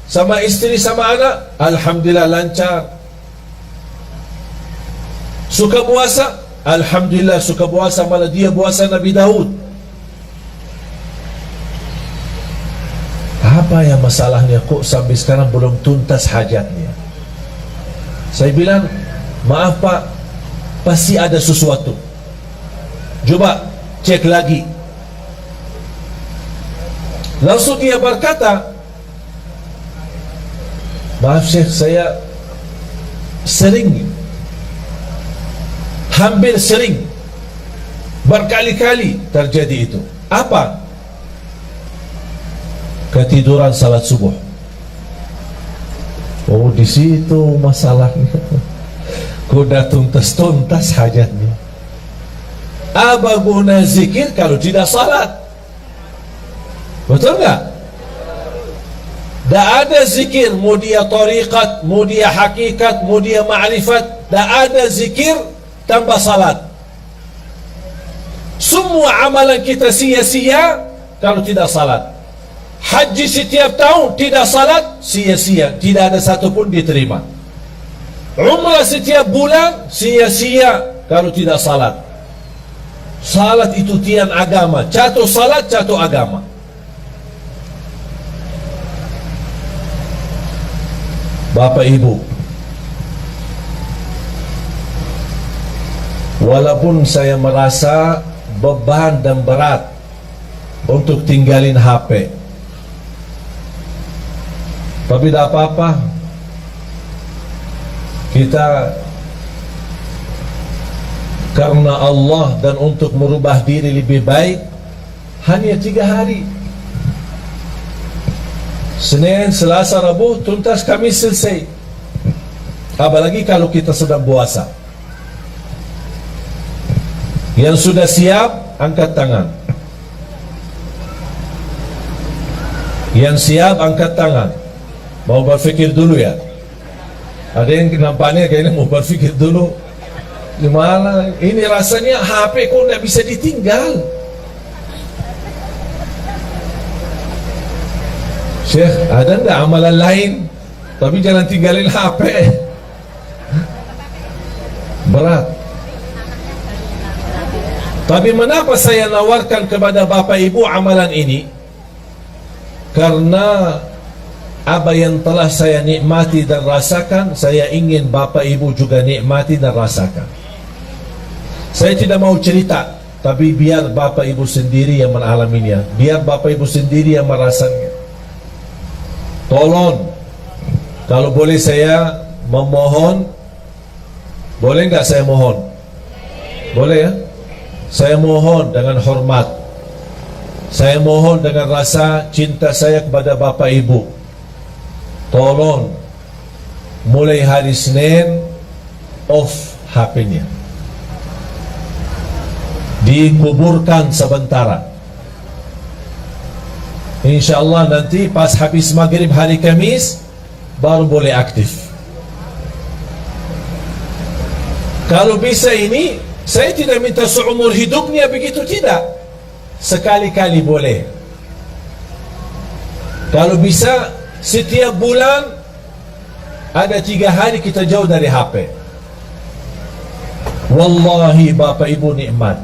Sama istri, sama anak? Alhamdulillah lancar. Suka puasa? Alhamdulillah suka puasa, malah dia puasa Nabi Daud. Apa yang masalahnya kok sampai sekarang belum tuntas hajatnya? Saya bilang, maaf Pak, pasti ada sesuatu. Coba cek lagi. Langsung dia berkata, maaf Syekh, saya hampir sering, berkali-kali terjadi itu. Apa? Ketiduran salat subuh. Oh, di situ masalahnya. Kuda tuntas hajatnya. Apa guna zikir kalau tidak salat? Betul nggak? Tak ada zikir, mau dia tariqat, mau dia hakikat, mau dia ma'rifat, tak ada zikir tanpa salat. Semua amalan kita sia-sia kalau tidak salat. Haji setiap tahun tidak salat, sia-sia, tidak ada satu pun diterima. Umrah setiap bulan, sia-sia kalau tidak salat. Salat itu tiang agama. Jatuh salat, jatuh agama. Bapak Ibu, walaupun saya merasa beban dan berat untuk tinggalin HP, tapi tak apa-apa. Kita karena Allah dan untuk merubah diri lebih baik, hanya 3 hari. Senin, Selasa, Rabu tuntas, Kamis selesai. Apalagi kalau kita sedang puasa. Yang sudah siap, angkat tangan. Yang siap, angkat tangan. Mau berfikir dulu ya. Ada yang nampaknya kayaknya mau berfikir dulu. Gimana? Ini rasanya HP kok tidak bisa ditinggal. Syekh, ada enggak amalan lain? Tapi jangan tinggalin HP. Berat. Tapi mengapa saya nawarkan kepada Bapak Ibu amalan ini? Karena apa yang telah saya nikmati dan rasakan, saya ingin Bapak Ibu juga nikmati dan rasakan. Saya tidak mau cerita, tapi biar Bapak Ibu sendiri yang mengalaminya, biar Bapak Ibu sendiri yang merasakannya. Tolong, kalau boleh saya memohon, boleh nggak saya mohon? Boleh ya? Saya mohon dengan hormat, saya mohon dengan rasa cinta saya kepada Bapak Ibu. Tolong, mulai hari Senin, off HP-nya, dikuburkan sementara. InsyaAllah nanti pas habis maghrib hari Kamis baru boleh aktif. Kalau bisa ini, saya tidak minta seumur hidupnya begitu, tidak. Sekali-kali boleh. Kalau bisa setiap bulan ada 3 hari kita jauh dari HP. Wallahi Bapak Ibu nikmat.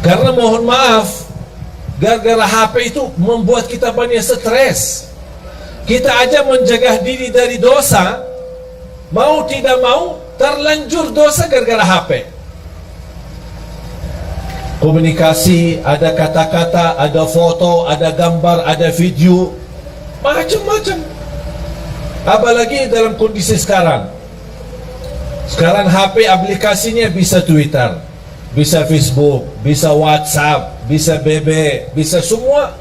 Karena mohon maaf, gara-gara HP itu membuat kita banyak stres. Kita aja menjaga diri dari dosa, mau tidak mau terlanjur dosa gara-gara HP. Komunikasi, ada kata-kata, ada foto, ada gambar, ada video, macam-macam. Apalagi dalam kondisi sekarang. Sekarang HP aplikasinya bisa Twitter, bisa Facebook, bisa WhatsApp, bisa BB, bisa semua.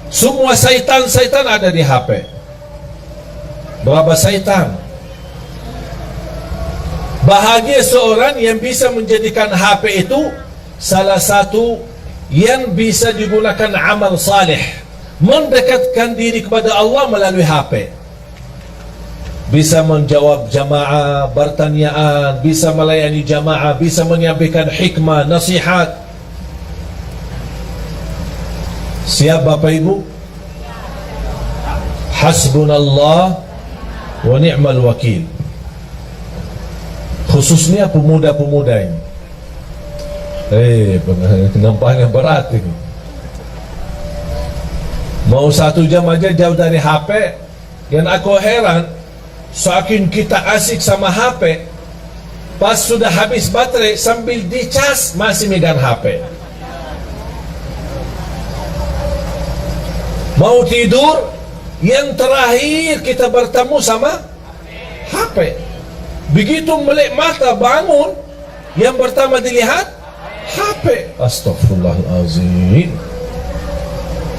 Semua syaitan ada di HP. Berapa syaitan? Bahagia seorang yang bisa menjadikan HP itu salah satu yang bisa digunakan amal saleh, mendekatkan diri kepada Allah melalui HP. Bisa menjawab jamaah, bertanyaan, bisa melayani jamaah, bisa menyampaikan hikmah, nasihat. Siap Bapak Ibu? Hasbunallah wa ni'mal wakil. Khususnya pemuda-pemuda ini. Nampaknya berat ini. Mau 1 jam aja jauh dari HP. Yang aku heran, saking kita asik sama HP, pas sudah habis baterai sambil dicas masih megang HP. Mau tidur, yang terakhir kita bertemu sama HP. Begitu melek mata bangun, yang pertama dilihat HP. Astaghfirullahalazim.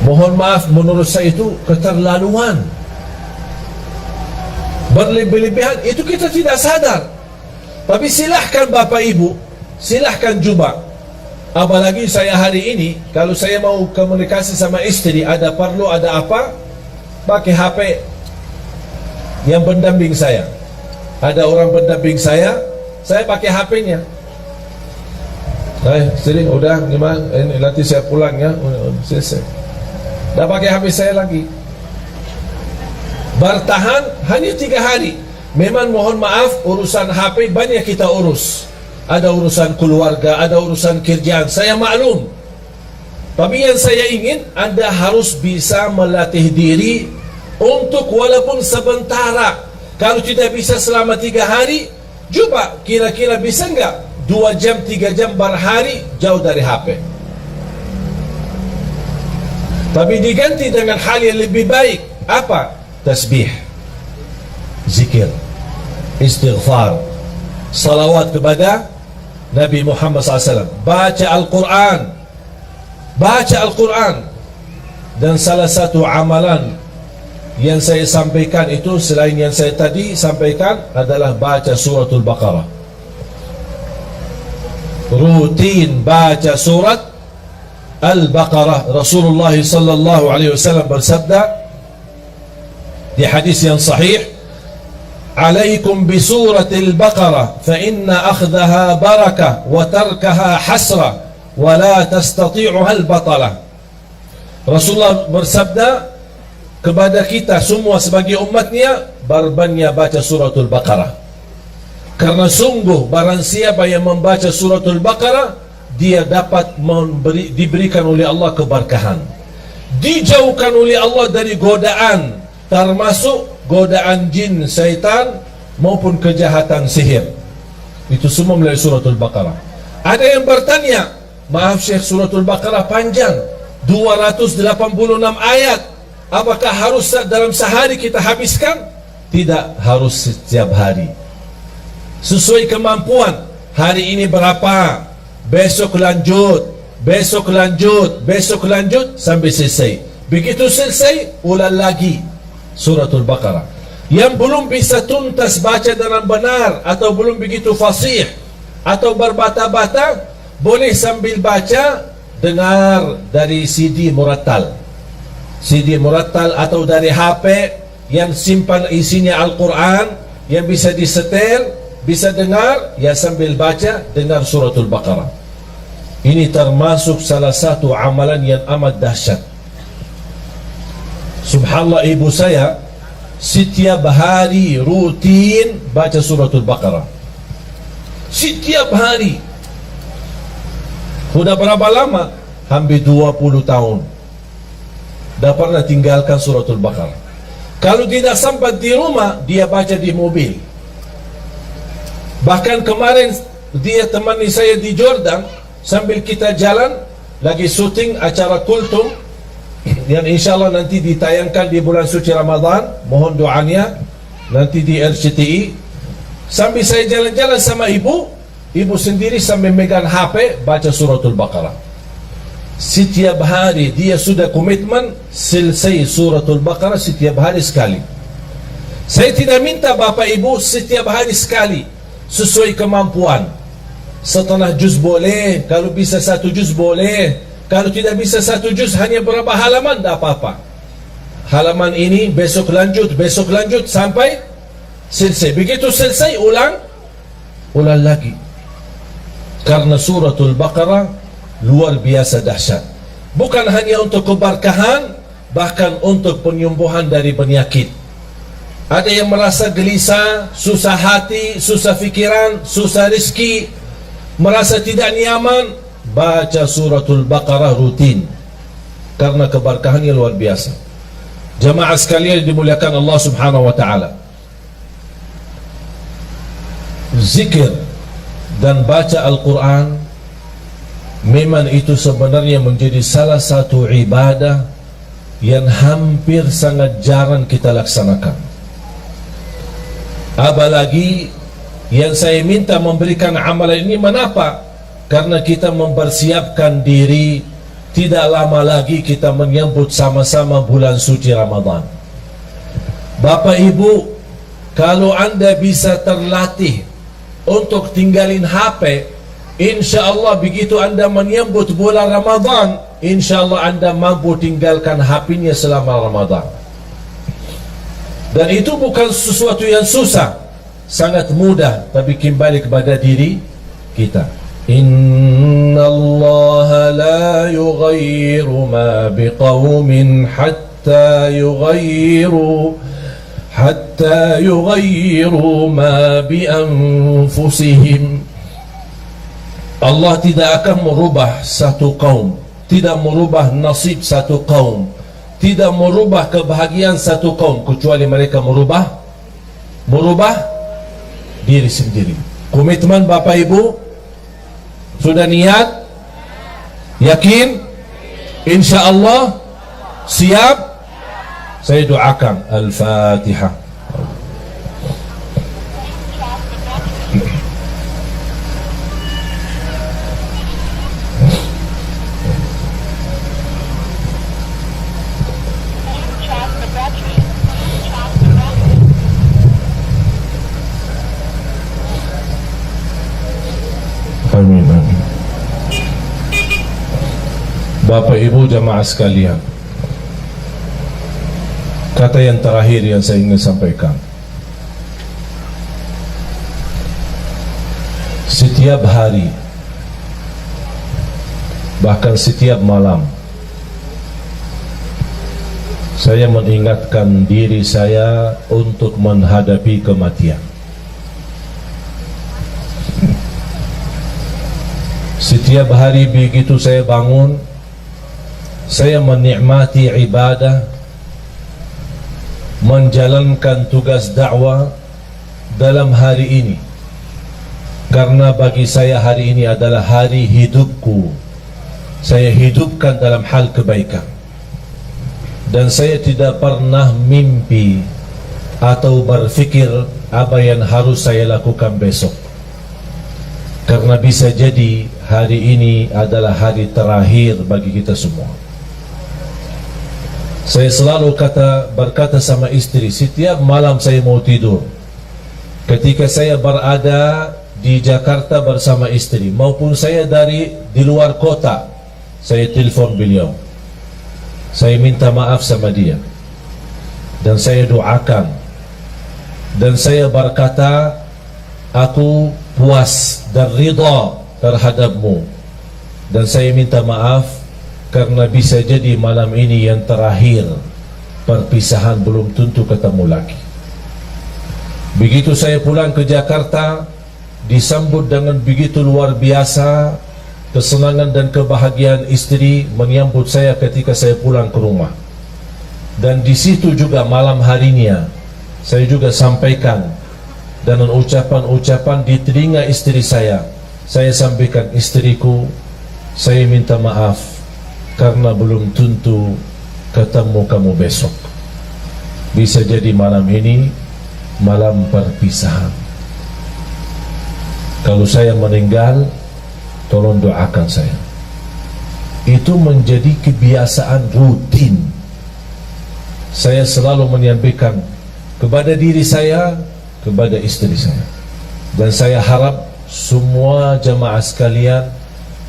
Mohon maaf, menurut saya itu keterlaluan, berlebih-lebihan. Itu kita tidak sadar. Tapi silahkan Bapak Ibu, silahkan coba. Apalagi saya hari ini, kalau saya mau komunikasi sama istri, ada perlu, ada apa, pakai HP yang pendamping saya. Ada orang pendamping saya pakai HP-nya. Sering udah gimana? Nanti saya pulang ya, selesai. Dah pakai HP saya lagi. Bertahan hanya 3 hari. Memang mohon maaf, urusan HP banyak kita urus. Ada urusan keluarga, ada urusan kerjaan, saya maklum. Tapi yang saya ingin, Anda harus bisa melatih diri untuk walaupun sementara. Kalau tidak bisa selama 3 hari, coba kira-kira bisa enggak 2 jam, 3 jam berhari jauh dari HP. Tapi diganti dengan hal yang lebih baik. Apa? Tasbih, zikir, istighfar, salawat kepada Nabi Muhammad SAW, baca Al-Quran, baca Al-Quran. Dan salah satu amalan yang saya sampaikan itu, selain yang saya tadi sampaikan, adalah baca suratul Baqarah. Rutin baca surat Al-Baqarah. Rasulullah sallallahu alaihi wasallam bersabda di hadis yang sahih, "Alaikum bi suratil Baqarah fa inna akhdaha barakah wa tarkaha hasrah wa la tastati'uha al-batalah." Rasulullah bersabda, kepada kita semua sebagai umatnya, berbanyak baca suratul Baqarah. Karena sungguh barang siapa yang membaca suratul Baqarah, dia dapat diberikan oleh Allah keberkahan, dijauhkan oleh Allah dari godaan, termasuk godaan jin, syaitan maupun kejahatan sihir. Itu semua melalui suratul Baqarah. Ada yang bertanya, maaf Syekh, suratul Baqarah panjang, 286 ayat, apakah harus dalam sehari kita habiskan? Tidak harus setiap hari, sesuai kemampuan. Hari ini berapa, besok lanjut, besok lanjut, besok lanjut sampai selesai. Begitu selesai, ulang lagi suratul Baqarah. Yang belum bisa tuntas baca dengan benar, atau belum begitu fasih, atau berbata-bata, boleh sambil baca dengar dari CD murattal, atau dari HP yang simpan isinya Al-Quran, yang bisa disetel, bisa dengar, ya sambil baca dengar suratul Baqarah. Ini termasuk salah satu amalan yang amat dahsyat. Subhanallah, ibu saya setiap hari rutin baca suratul Baqarah. Setiap hari. Sudah berapa lama? Hampir 20 tahun. Dah pernah tinggalkan suratul Baqarah. Kalau tidak sempat di rumah, dia baca di mobil. Bahkan kemarin dia temani saya di Jordan, sambil kita jalan lagi syuting acara Kultum yang insyaAllah nanti ditayangkan di bulan suci Ramadan. Mohon doanya nanti di RCTI. Sambil saya jalan-jalan sama ibu sendiri sambil megang HP baca suratul Baqarah. Setiap hari dia sudah komitmen selesai suratul Baqarah setiap hari sekali. Saya tidak minta bapak ibu setiap hari sekali, sesuai kemampuan. Setengah juz boleh, kalau bisa 1 juz boleh, kalau tidak bisa 1 juz hanya berapa halaman, tak apa-apa. Halaman ini besok lanjut sampai selesai. Begitu selesai ulang lagi. Karena suratul Baqarah luar biasa dahsyat. Bukan hanya untuk keberkahan, bahkan untuk penyembuhan dari penyakit. Ada yang merasa gelisah, susah hati, susah fikiran, susah rezeki, merasa tidak nyaman, baca suratul Baqarah rutin, karena keberkahannya luar biasa. Jamaah sekalian dimuliakan Allah Subhanahu wa taala, zikir dan baca Al-Quran memang itu sebenarnya menjadi salah satu ibadah yang hampir sangat jarang kita laksanakan. Apalagi yang saya minta memberikan amalan ini, mengapa? Karena kita mempersiapkan diri, tidak lama lagi kita menyambut sama-sama bulan suci Ramadan. Bapak Ibu, kalau anda bisa terlatih untuk tinggalin HP, insya Allah begitu anda menyambut bulan Ramadan, insya Allah anda mampu tinggalkan HP-nya selama Ramadan. Dan itu bukan sesuatu yang susah, sangat mudah, tapi kembali kepada diri kita. Inna Allah la yughayyiru ma biqawmin hatta yughayyiru ma bi anfusihim. Allah tidak akan merubah satu kaum, tidak merubah nasib satu kaum, tidak merubah kebahagiaan satu kaum, kecuali mereka merubah diri sendiri. Komitmen Bapak Ibu sudah niat, yakin, insya Allah siap. Saya doakan. Al-Fatihah. Amin. Bapak Ibu jamaah sekalian, kata yang terakhir yang saya ingin sampaikan, setiap hari, bahkan setiap malam, Saya mengingatkan diri saya untuk menghadapi kematian. Setiap hari begitu saya bangun, saya menikmati ibadah, menjalankan tugas dakwah dalam hari ini. Karena bagi saya hari ini adalah hari hidupku. Saya hidupkan dalam hal kebaikan. Dan saya tidak pernah mimpi atau berfikir apa yang harus saya lakukan besok. Karena bisa jadi hari ini adalah hari terakhir bagi kita semua. Saya selalu berkata sama istri setiap malam saya mau tidur, ketika saya berada di Jakarta bersama istri maupun saya di luar kota, saya telepon beliau, saya minta maaf sama dia, dan saya doakan, dan saya berkata aku puas dan ridha terhadapmu, dan saya minta maaf karena bisa jadi malam ini yang terakhir, perpisahan belum tentu ketemu lagi. Begitu saya pulang ke Jakarta, disambut dengan begitu luar biasa, kesenangan dan kebahagiaan istri menyambut saya ketika saya pulang ke rumah. Dan di situ juga malam harinya saya juga sampaikan dengan ucapan-ucapan di telinga istri saya sampaikan, istriku, saya minta maaf karena belum tentu ketemu kamu besok. Bisa jadi malam ini malam perpisahan. Kalau saya meninggal, tolong doakan saya. Itu menjadi kebiasaan rutin. Saya selalu menyampaikan kepada diri saya, kepada istri saya. Dan saya harap semua jamaah sekalian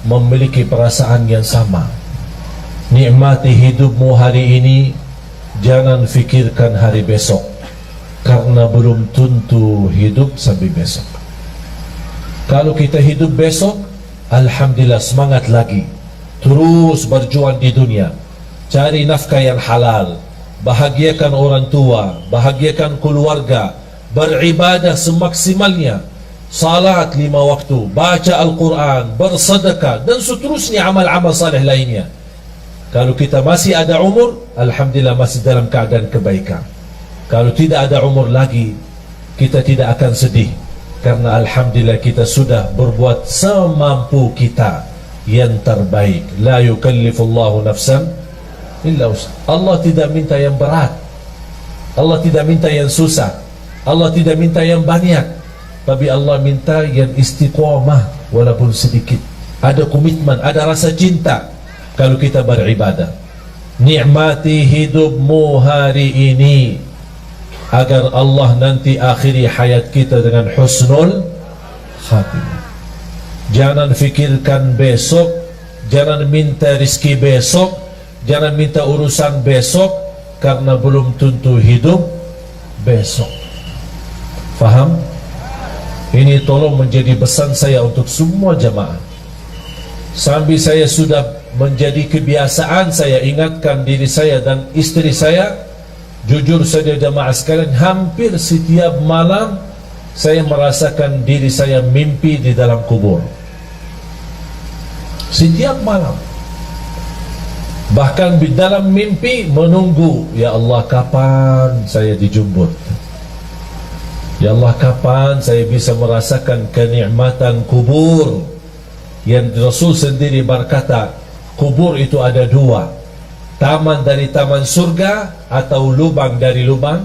memiliki perasaan yang sama. Nikmati hidupmu hari ini, jangan fikirkan hari besok, karena belum tentu hidup sampai besok. Kalau kita hidup besok, alhamdulillah, semangat lagi, terus berjuang di dunia, cari nafkah yang halal, bahagiakan orang tua, bahagiakan keluarga, beribadah semaksimalnya, salat 5 waktu, baca Al-Quran, bersedekah, dan seterusnya amal-amal saleh lainnya. Kalau kita masih ada umur, alhamdulillah masih dalam keadaan kebaikan. Kalau tidak ada umur lagi, kita tidak akan sedih, karena alhamdulillah kita sudah berbuat semampu kita yang terbaik. La yukallifullahu nafsan illa wus'aha. Allah tidak minta yang berat, Allah tidak minta yang susah, Allah tidak minta yang banyak, tapi Allah minta yang istiqamah walaupun sedikit. Ada komitmen, ada rasa cinta kalau kita beribadah. Nikmati hidupmu hari ini agar Allah nanti akhiri hayat kita dengan husnul khatimah. Jangan fikirkan besok, jangan minta rizki besok, jangan minta urusan besok, karena belum tentu hidup besok. Faham? Ini tolong menjadi pesan saya untuk semua jamaah. Sambil saya sudah menjadi kebiasaan, saya ingatkan diri saya dan istri saya. Jujur saja jamaah sekalian, hampir setiap malam saya merasakan diri saya mimpi di dalam kubur. Setiap malam. Bahkan di dalam mimpi menunggu, ya Allah kapan saya dijemput, ya Allah kapan saya bisa merasakan kenikmatan kubur. Yang Rasul sendiri berkata, kubur itu ada 2, taman dari taman surga atau lubang dari lubang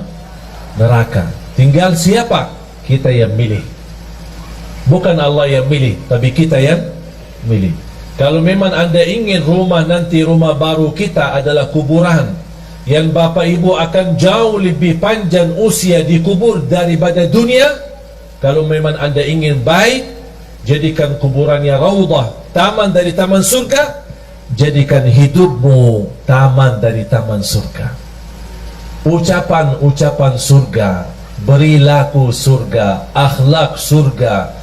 neraka. Tinggal siapa? Kita yang milih. Bukan Allah yang milih, tapi kita yang milih. Kalau memang anda ingin rumah nanti, rumah baru kita adalah kuburan, yang bapak ibu akan jauh lebih panjang usia di kubur daripada dunia. Kalau memang anda ingin baik, jadikan kuburannya raudhah, taman dari taman surga. Jadikan hidupmu taman dari taman surga. Ucapan-ucapan surga, perilaku surga, akhlak surga,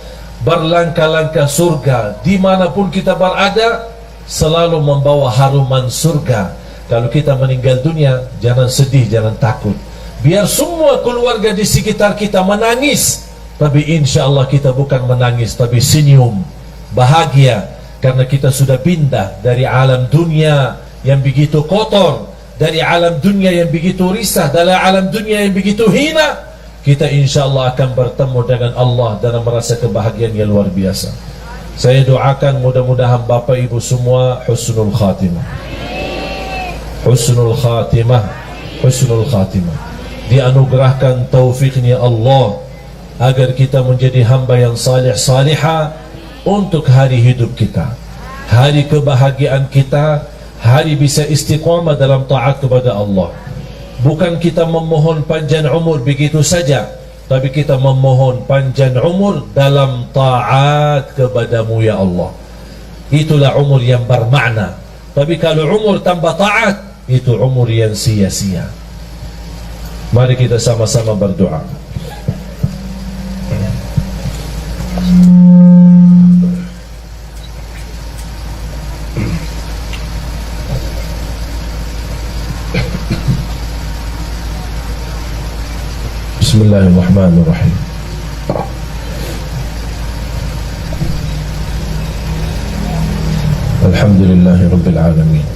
berlangkah-langkah surga, dimanapun kita berada selalu membawa haruman surga. Kalau kita meninggal dunia, jangan sedih, jangan takut. Biar semua keluarga di sekitar kita menangis, tapi insya Allah kita bukan menangis, tapi senyum, bahagia, karena kita sudah pindah dari alam dunia yang begitu kotor, dari alam dunia yang begitu risah, dari alam dunia yang begitu hina. Kita insya Allah akan bertemu dengan Allah dan merasa kebahagiaan yang luar biasa. Saya doakan mudah-mudahan Bapak Ibu semua husnul khatimah, husnul khatimah, husnul khatimah. Dianugerahkan taufiknya Allah agar kita menjadi hamba yang salih salihah untuk hari hidup kita, hari kebahagiaan kita, hari bisa istiqamah dalam taat kepada Allah. Bukan kita memohon panjang umur begitu saja, tapi kita memohon panjang umur dalam taat kepadamu ya Allah. Itulah umur yang bermakna. Tapi kalau umur tanpa taat, itu umur yang sia-sia. Mari kita sama-sama berdoa. Bismillahirrahmanirrahim. Alhamdulillahi Rabbil Alamin.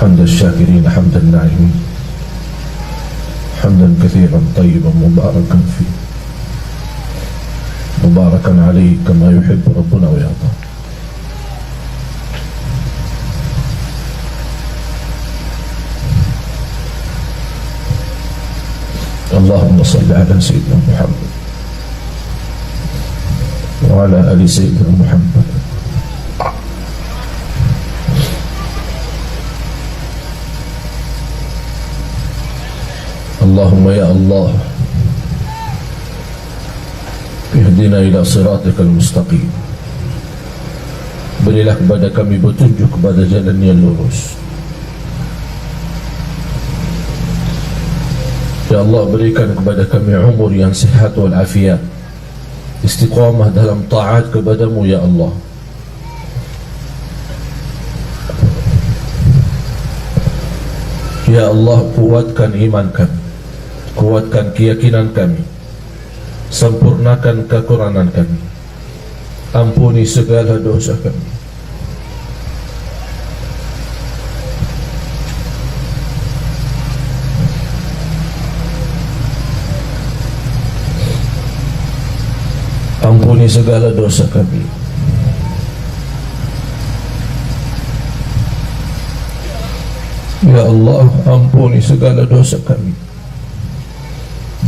حمد الشاكرين حمد الناعمين حمدا كثيرا طيبا مباركا فيه مباركا عليه كما يحب ربنا ويرضى. اللهم صل على سيدنا محمد وعلى آل سيدنا محمد. اللهم يا الله اهدنا إلى صراطك المستقيم. Berilah kepada kami petunjuk kepada jalan yang lurus. Ya Allah, berikan kepada kami umur yang sihat wal afiat, istiqamah dalam taat kepadamu ya Allah. Ya Allah, kuatkan iman kami, kuatkan keyakinan kami, sempurnakan kekurangan kami, ampuni segala dosa kami. Ampuni segala dosa kami. Ya Allah, ampuni segala dosa kami,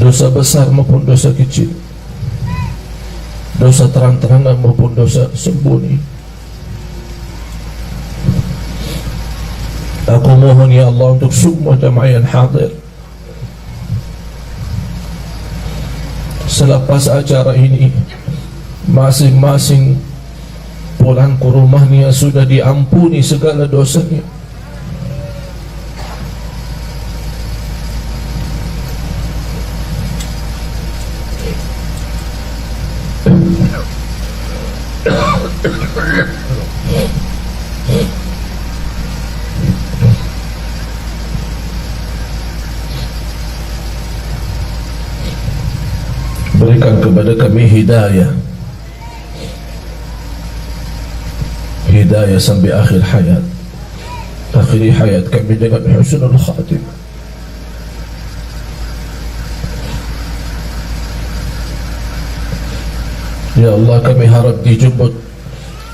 dosa besar maupun dosa kecil, dosa terang-terangan maupun dosa sembunyi. Aku mohon ya Allah untuk semua jamaah yang hadir, selepas acara ini masing-masing pulang ke rumahnya sudah diampuni segala dosanya. Berikan kepada kami hidayah, hidayah sampai akhir hayat, akhiri hayat kami dengan husnul khatimah. Ya Allah, kami harap dijemput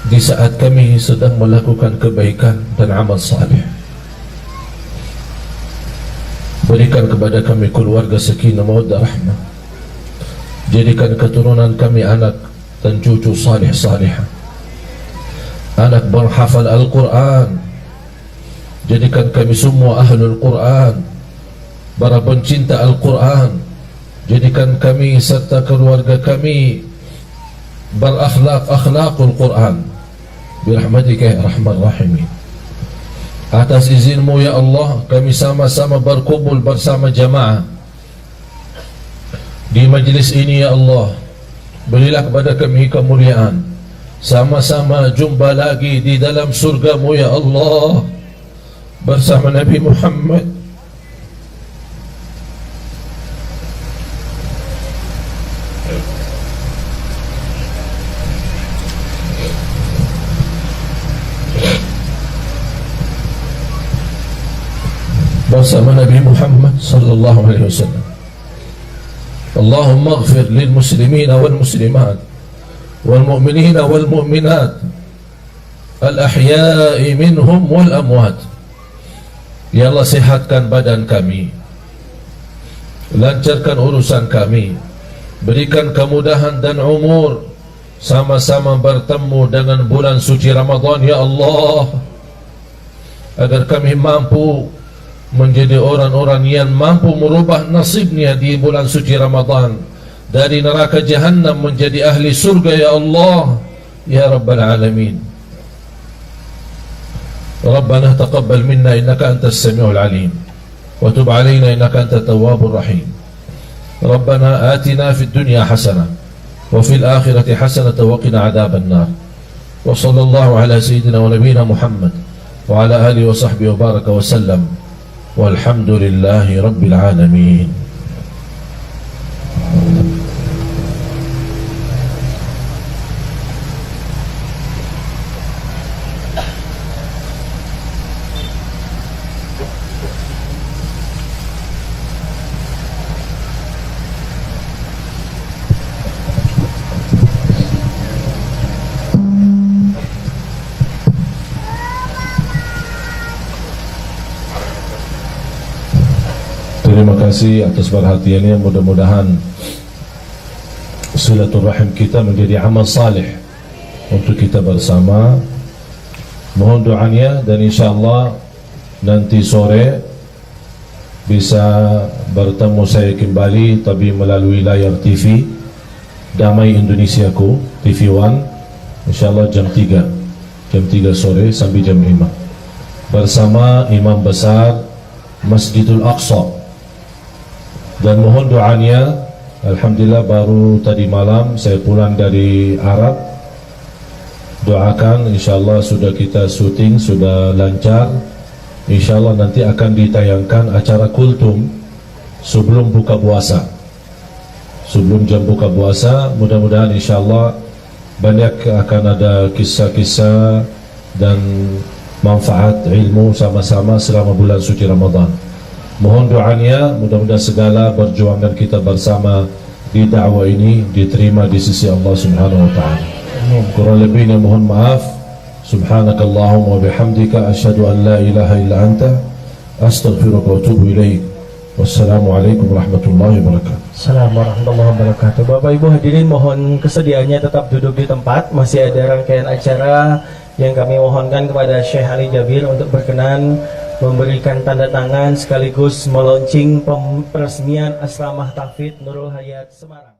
di saat kami sedang melakukan kebaikan dan amal saleh. Berikan kepada kami keluarga sakinah mawaddah rahmah. Jadikan keturunan kami anak dan cucu salih salihah, anak berhafal Al-Quran. Jadikan kami semua ahlul Quran, para pencinta Al-Quran. Jadikan kami serta keluarga kami berakhlak akhlakul Quran birahmatika ya arhamar rahimin. Atas izinmu ya Allah, kami sama-sama berkumpul bersama jamaah di majlis ini ya Allah, berilah kepada kami kemuliaan. Sama-sama jumpa lagi di dalam surga-Mu ya Allah bersama Nabi Muhammad. Bersama Nabi Muhammad sallallahu alaihi wasallam. Allahumma ighfir lil muslimin wal muslimat wal mu'minin wal mu'minat al ahya'i minhum wal amwat. Ya Allah, sihatkan badan kami, lancarkan urusan kami, berikan kemudahan dan umur, sama-sama bertemu dengan bulan suci Ramadan ya Allah, agar kami mampu menjadi orang-orang yang mampu merubah nasibnya di bulan suci Ramadan, dari neraka jahannam menjadi ahli surga ya Allah ya Rabbal Alamin. Rabbana taqabbal minna innaka antas sami'ul alim wa tub alaina innaka antat tawwabur rahim. Rabbana atina fid dunya hasanah wa fil akhirati hasanah wa qina adzaban nar. Wa sallallahu ala sayyidina wa nabiyyina Muhammad wa ala alihi wa sahbihi wa baraka wa sallam. Walhamdulillahi Rabbil Alamin. Terima kasih atas perhatiannya. Mudah-mudahan silaturahim kita menjadi amal salih untuk kita bersama. Mohon doanya, dan insyaAllah nanti sore bisa bertemu saya kembali, tapi melalui layar TV Damai Indonesiaku, TV One, insyaAllah jam 3 sore sampai jam 5 bersama Imam Besar Masjidul Aqsa. Dan mohon doanya, alhamdulillah baru tadi malam saya pulang dari Arab. Doakan insyaAllah sudah kita syuting, sudah lancar. InsyaAllah nanti akan ditayangkan acara kultum sebelum buka puasa, sebelum jam buka puasa. Mudah-mudahan insyaAllah banyak akan ada kisah-kisah dan manfaat ilmu sama-sama selama bulan suci Ramadan. Mohon doanya, mudah-mudahan segala perjuangan kita bersama di dakwah ini diterima di sisi Allah Subhanahu wa taala. Kurang lebihnya mohon maaf. Subhanakallahumma wa bihamdika asyhadu an la ilaha illa anta astaghfiruka wa atubu ilaik. Wassalamualaikum warahmatullahi wabarakatuh. Assalamualaikum warahmatullahi wabarakatuh. Bapak Ibu hadirin, mohon kesediaannya tetap duduk di tempat. Masih ada rangkaian acara yang kami mohonkan kepada Syekh Ali Jabir untuk berkenan memberikan tanda tangan sekaligus meluncing peresmian Asramah Tahfidz Nurul Hayat Semarang.